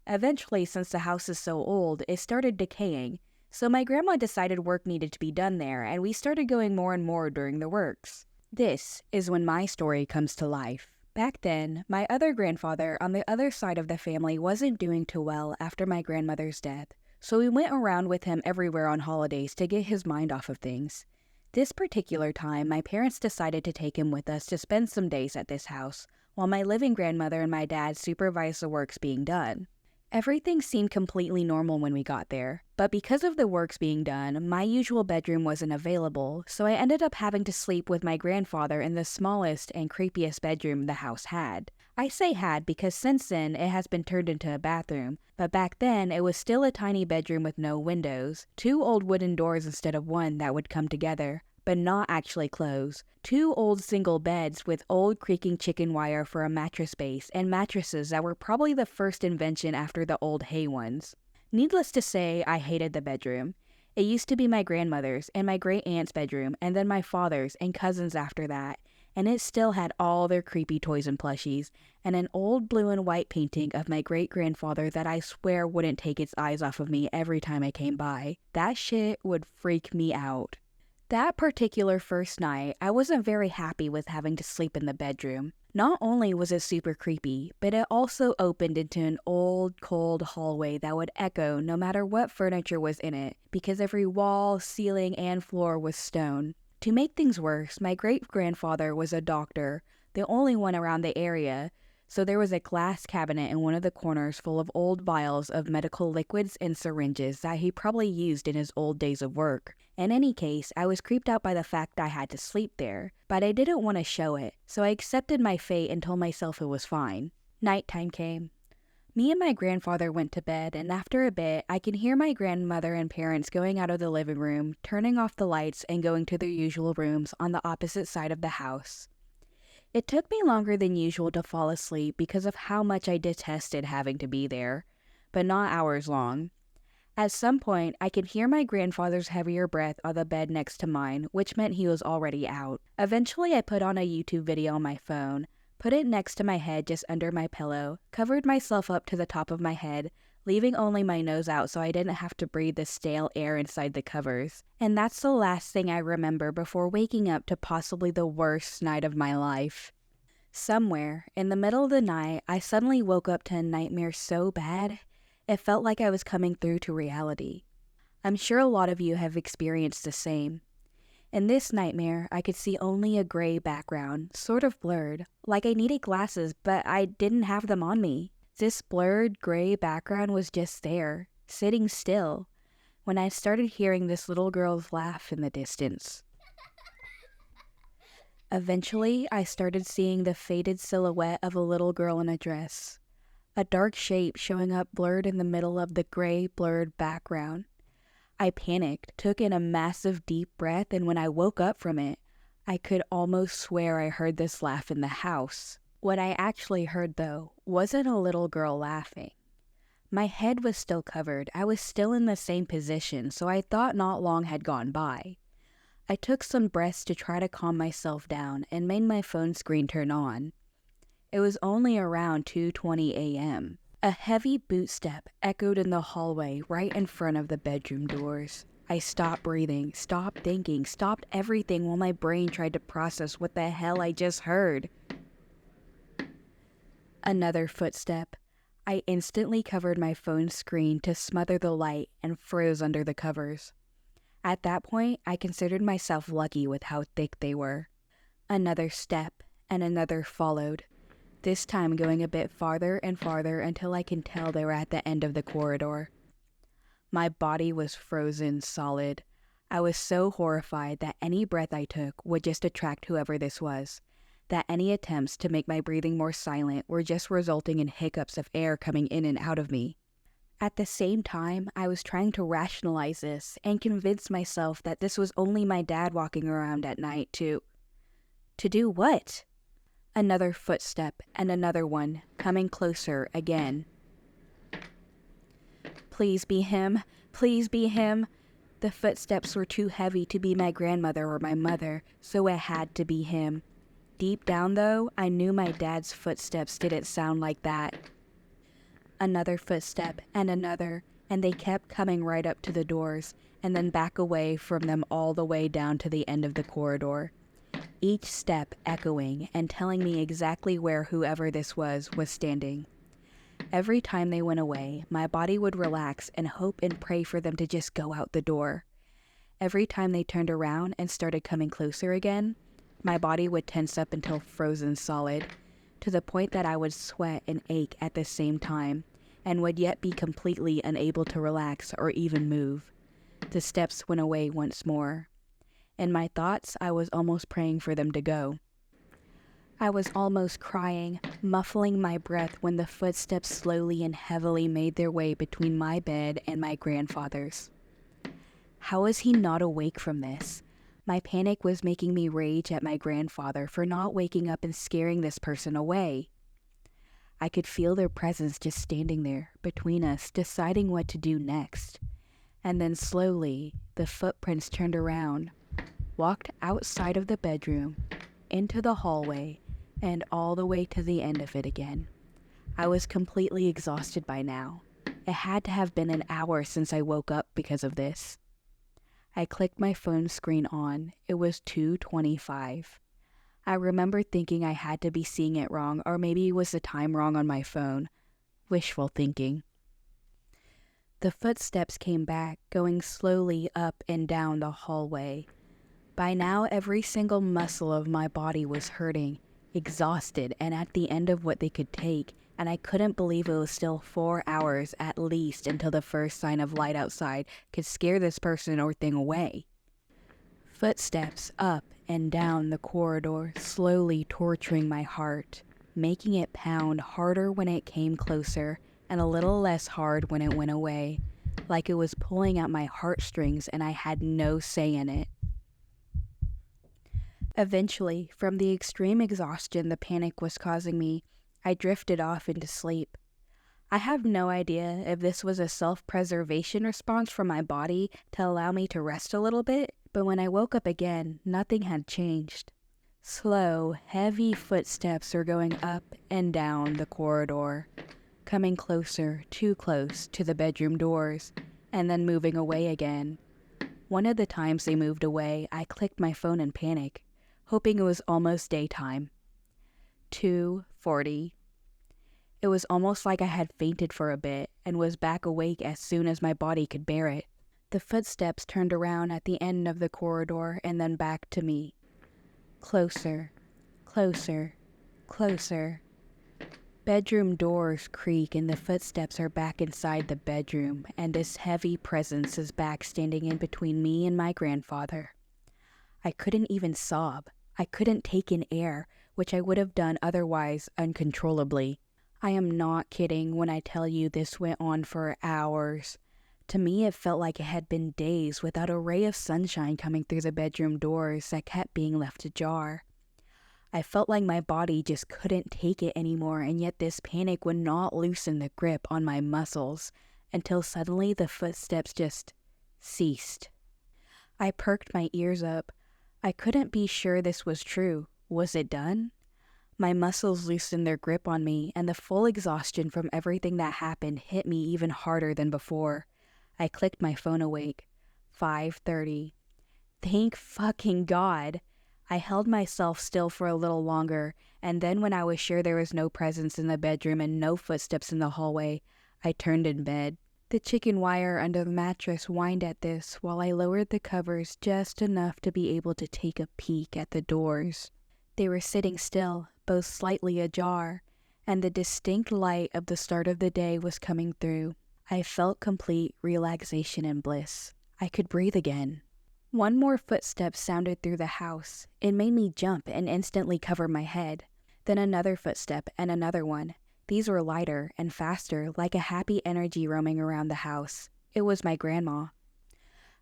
Eventually, since the house is so old, it started decaying, so my grandma decided work needed to be done there, and we started going more and more during the works. This is when my story comes to life. Back then, my other grandfather on the other side of the family wasn't doing too well after my grandmother's death, so we went around with him everywhere on holidays to get his mind off of things. This particular time, my parents decided to take him with us to spend some days at this house, while my living grandmother and my dad supervised the works being done. Everything seemed completely normal when we got there, but because of the works being done, my usual bedroom wasn't available, so I ended up having to sleep with my grandfather in the smallest and creepiest bedroom the house had. I say had because since then it has been turned into a bathroom, but back then it was still a tiny bedroom with no windows, 2 old wooden doors instead of one that would come together, but not actually close, 2 old single beds with old creaking chicken wire for a mattress base, and mattresses that were probably the first invention after the old hay ones. Needless to say, I hated the bedroom. It used to be my grandmother's and my great-aunt's bedroom, and then my father's and cousins after that, and it still had all their creepy toys and plushies, and an old blue and white painting of my great-grandfather that I swear wouldn't take its eyes off of me every time I came by. That shit would freak me out. That particular first night, I wasn't very happy with having to sleep in the bedroom. Not only was it super creepy, but it also opened into an old, cold hallway that would echo no matter what furniture was in it, because every wall, ceiling, and floor was stone. To make things worse, my great-grandfather was a doctor, the only one around the area, so there was a glass cabinet in one of the corners full of old vials of medical liquids and syringes that he probably used in his old days of work. In any case, I was creeped out by the fact I had to sleep there, but I didn't want to show it, so I accepted my fate and told myself it was fine. Nighttime came. Me and my grandfather went to bed, and after a bit, I could hear my grandmother and parents going out of the living room, turning off the lights, and going to their usual rooms on the opposite side of the house. It took me longer than usual to fall asleep because of how much I detested having to be there, but not hours long. At some point, I could hear my grandfather's heavier breath on the bed next to mine, which meant he was already out. Eventually, I put on a YouTube video on my phone, put it next to my head just under my pillow, covered myself up to the top of my head, leaving only my nose out so I didn't have to breathe the stale air inside the covers. And that's the last thing I remember before waking up to possibly the worst night of my life. Somewhere, in the middle of the night, I suddenly woke up to a nightmare so bad, it felt like I was coming through to reality. I'm sure a lot of you have experienced the same. In this nightmare, I could see only a gray background, sort of blurred, like I needed glasses, but I didn't have them on me. This blurred gray background was just there, sitting still, when I started hearing this little girl's laugh in the distance. Eventually, I started seeing the faded silhouette of a little girl in a dress. A dark shape showing up blurred in the middle of the gray, blurred background. I panicked, took in a massive deep breath, and when I woke up from it, I could almost swear I heard this laugh in the house. What I actually heard, though, wasn't a little girl laughing. My head was still covered. I was still in the same position, so I thought not long had gone by. I took some breaths to try to calm myself down and made my phone screen turn on. It was only around 2:20 a.m. A heavy boot step echoed in the hallway right in front of the bedroom doors. I stopped breathing, stopped thinking, stopped everything while my brain tried to process what the hell I just heard. Another footstep. I instantly covered my phone screen to smother the light and froze under the covers. At that point, I considered myself lucky with how thick they were. Another step and another followed. This time going a bit farther and farther until I can tell they were at the end of the corridor. My body was frozen solid. I was so horrified that any breath I took would just attract whoever this was, that any attempts to make my breathing more silent were just resulting in hiccups of air coming in and out of me. At the same time, I was trying to rationalize this and convince myself that this was only my dad walking around at night to do what? Another footstep and another one, coming closer again. Please be him. Please be him. The footsteps were too heavy to be my grandmother or my mother, so it had to be him. Deep down, though, I knew my dad's footsteps didn't sound like that. Another footstep and they kept coming right up to the doors, and then back away from them all the way down to the end of the corridor. Each step echoing and telling me exactly where whoever this was standing. Every time they went away, my body would relax and hope and pray for them to just go out the door. Every time they turned around and started coming closer again, my body would tense up until frozen solid, to the point that I would sweat and ache at the same time, and would yet be completely unable to relax or even move. The steps went away once more. In my thoughts, I was almost praying for them to go. I was almost crying, muffling my breath when the footsteps slowly and heavily made their way between my bed and my grandfather's. How was he not awake from this? My panic was making me rage at my grandfather for not waking up and scaring this person away. I could feel their presence just standing there between us, deciding what to do next. And then slowly, the footprints turned around, walked outside of the bedroom, into the hallway, and all the way to the end of it again. I was completely exhausted by now. It had to have been an hour since I woke up because of this. I clicked my phone screen on. It was 2:25. I remember thinking I had to be seeing it wrong, or maybe it was the time wrong on my phone. Wishful thinking. The footsteps came back, going slowly up and down the hallway. By now, every single muscle of my body was hurting, exhausted, and at the end of what they could take, and I couldn't believe it was still 4 hours at least until the first sign of light outside could scare this person or thing away. Footsteps up and down the corridor, slowly torturing my heart, making it pound harder when it came closer and a little less hard when it went away, like it was pulling at my heartstrings and I had no say in it. Eventually, from the extreme exhaustion the panic was causing me, I drifted off into sleep. I have no idea if this was a self-preservation response from my body to allow me to rest a little bit, but when I woke up again, nothing had changed. Slow, heavy footsteps were going up and down the corridor, coming closer, too close to the bedroom doors, and then moving away again. One of the times they moved away, I clicked my phone in panic, hoping it was almost daytime. 2:40. It was almost like I had fainted for a bit and was back awake as soon as my body could bear it. The footsteps turned around at the end of the corridor and then back to me. Closer, closer, closer. Bedroom doors creak and the footsteps are back inside the bedroom, and this heavy presence is back standing in between me and my grandfather. I couldn't even sob. I couldn't take in air, which I would have done otherwise uncontrollably. I am not kidding when I tell you this went on for hours. To me, it felt like it had been days without a ray of sunshine coming through the bedroom doors that kept being left ajar. I felt like my body just couldn't take it anymore, and yet this panic would not loosen the grip on my muscles until suddenly the footsteps just ceased. I perked my ears up. I couldn't be sure this was true. Was it done? My muscles loosened their grip on me, and the full exhaustion from everything that happened hit me even harder than before. I clicked my phone awake. 5:30. Thank fucking God! I held myself still for a little longer, and then when I was sure there was no presence in the bedroom and no footsteps in the hallway, I turned in bed. The chicken wire under the mattress whined at this while I lowered the covers just enough to be able to take a peek at the doors. They were sitting still, both slightly ajar, and the distinct light of the start of the day was coming through. I felt complete relaxation and bliss. I could breathe again. One more footstep sounded through the house. It made me jump and instantly cover my head. Then another footstep and another one. These were lighter and faster, like a happy energy roaming around the house. It was my grandma.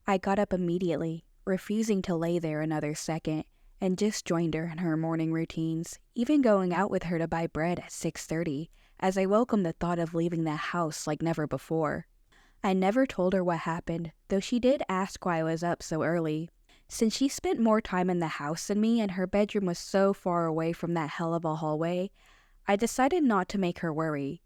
I got up immediately, refusing to lay there another second, and just joined her in her morning routines, even going out with her to buy bread at 6:30, as I welcomed the thought of leaving the house like never before. I never told her what happened, though she did ask why I was up so early. Since she spent more time in the house than me and her bedroom was so far away from that hell of a hallway, I decided not to make her worry.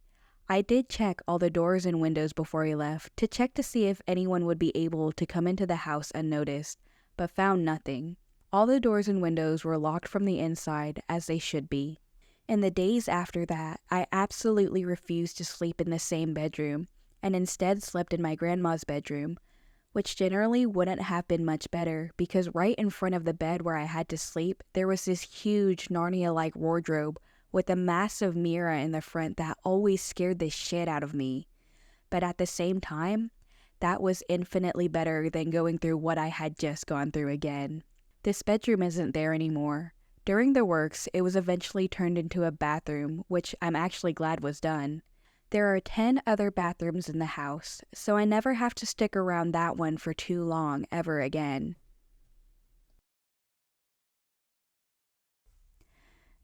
I did check all the doors and windows before I left to check to see if anyone would be able to come into the house unnoticed, but found nothing. All the doors and windows were locked from the inside, as they should be. In the days after that, I absolutely refused to sleep in the same bedroom, and instead slept in my grandma's bedroom, which generally wouldn't have been much better because right in front of the bed where I had to sleep, there was this huge Narnia-like wardrobe with a massive mirror in the front that always scared the shit out of me. But at the same time, that was infinitely better than going through what I had just gone through again. This bedroom isn't there anymore. During the works, it was eventually turned into a bathroom, which I'm actually glad was done. There are 10 other bathrooms in the house, so I never have to stick around that one for too long ever again.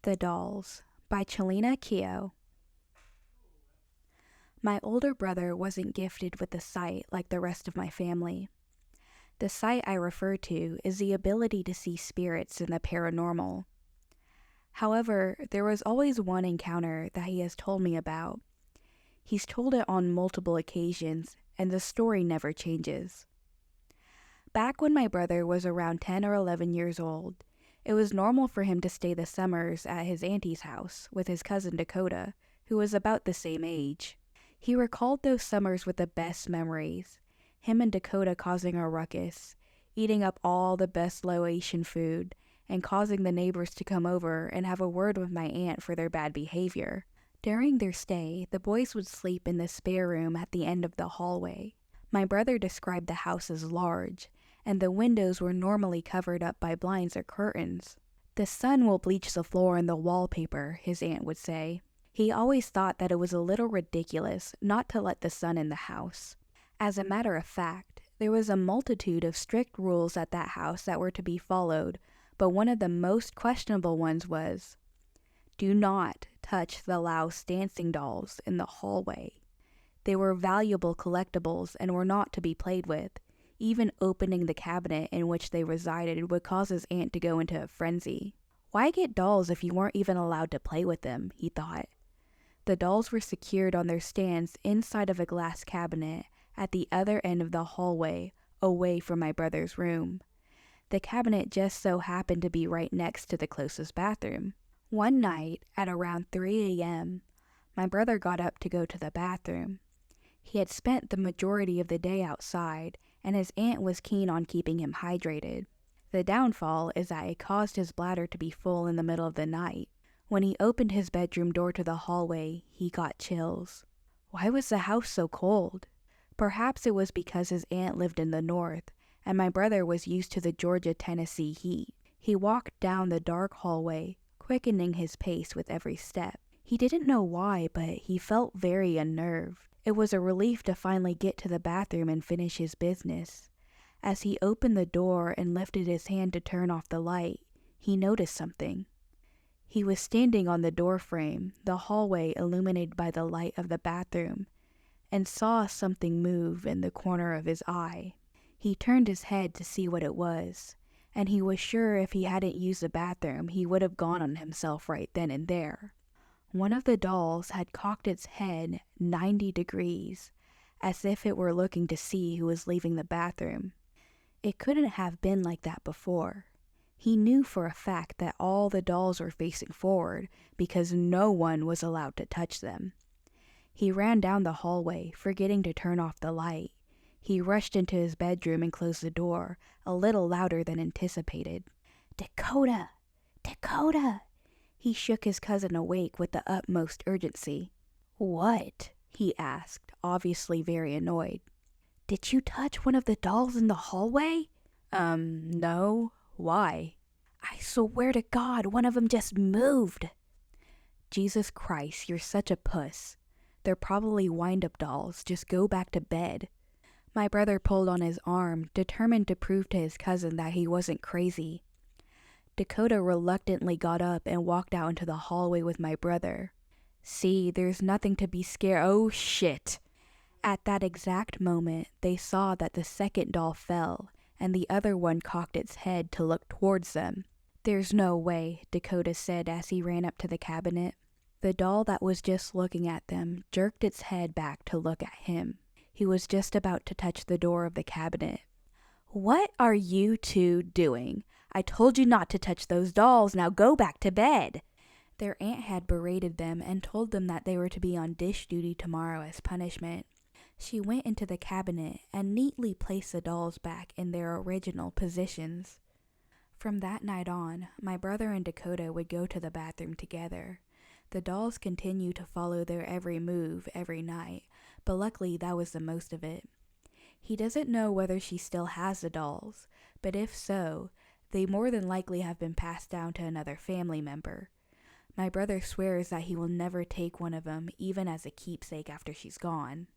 The Dolls by Chelina Keough. My older brother wasn't gifted with the sight like the rest of my family. The sight I refer to is the ability to see spirits in the paranormal. However, there was always one encounter that he has told me about. He's told it on multiple occasions, and the story never changes. Back when my brother was around 10 or 11 years old, it was normal for him to stay the summers at his auntie's house with his cousin Dakota, who was about the same age. He recalled those summers with the best memories, him and Dakota causing a ruckus, eating up all the best low-Asian food, and causing the neighbors to come over and have a word with my aunt for their bad behavior. During their stay, the boys would sleep in the spare room at the end of the hallway. My brother described the house as large, and the windows were normally covered up by blinds or curtains. "The sun will bleach the floor and the wallpaper," his aunt would say. He always thought that it was a little ridiculous not to let the sun in the house. As a matter of fact, there was a multitude of strict rules at that house that were to be followed, but one of the most questionable ones was, do not touch the Laos dancing dolls in the hallway. They were valuable collectibles and were not to be played with. Even opening the cabinet in which they resided would cause his aunt to go into a frenzy. Why get dolls if you weren't even allowed to play with them, he thought. The dolls were secured on their stands inside of a glass cabinet at the other end of the hallway, away from my brother's room. The cabinet just so happened to be right next to the closest bathroom. One night, at around 3 a.m., my brother got up to go to the bathroom. He had spent the majority of the day outside, and his aunt was keen on keeping him hydrated. The downfall is that it caused his bladder to be full in the middle of the night. When he opened his bedroom door to the hallway, he got chills. Why was the house so cold? Perhaps it was because his aunt lived in the north, and my brother was used to the Georgia-Tennessee heat. He walked down the dark hallway, quickening his pace with every step. He didn't know why, but he felt very unnerved. It was a relief to finally get to the bathroom and finish his business. As he opened the door and lifted his hand to turn off the light, he noticed something. He was standing on the door frame, the hallway illuminated by the light of the bathroom, and saw something move in the corner of his eye. He turned his head to see what it was, and he was sure if he hadn't used the bathroom, he would have gone on himself right then and there. One of the dolls had cocked its head 90 degrees, as if it were looking to see who was leaving the bathroom. It couldn't have been like that before. He knew for a fact that all the dolls were facing forward because no one was allowed to touch them. He ran down the hallway, forgetting to turn off the light. He rushed into his bedroom and closed the door, a little louder than anticipated. "Dakota! Dakota!" He shook his cousin awake with the utmost urgency. "What?" he asked, obviously very annoyed. Did you touch one of the dolls in the hallway? No. Why? I swear to God, one of them just moved. Jesus Christ, you're such a puss. They're probably wind-up dolls. Just go back to bed. My brother pulled on his arm, determined to prove to his cousin that he wasn't crazy. Dakota reluctantly got up and walked out into the hallway with my brother. See, there's nothing to be scared. Oh, shit. At that exact moment, they saw that the second doll fell, and the other one cocked its head to look towards them. There's no way, Dakota said as he ran up to the cabinet. The doll that was just looking at them jerked its head back to look at him. He was just about to touch the door of the cabinet. What are you two doing? I told you not to touch those dolls. Now go back to bed. Their aunt had berated them and told them that they were to be on dish duty tomorrow as punishment. She went into the cabinet and neatly placed the dolls back in their original positions. From that night on, my brother and Dakota would go to the bathroom together. The dolls continued to follow their every move every night, but luckily that was the most of it. He doesn't know whether she still has the dolls, but if so, they more than likely have been passed down to another family member. My brother swears that he will never take one of them, even as a keepsake after she's gone.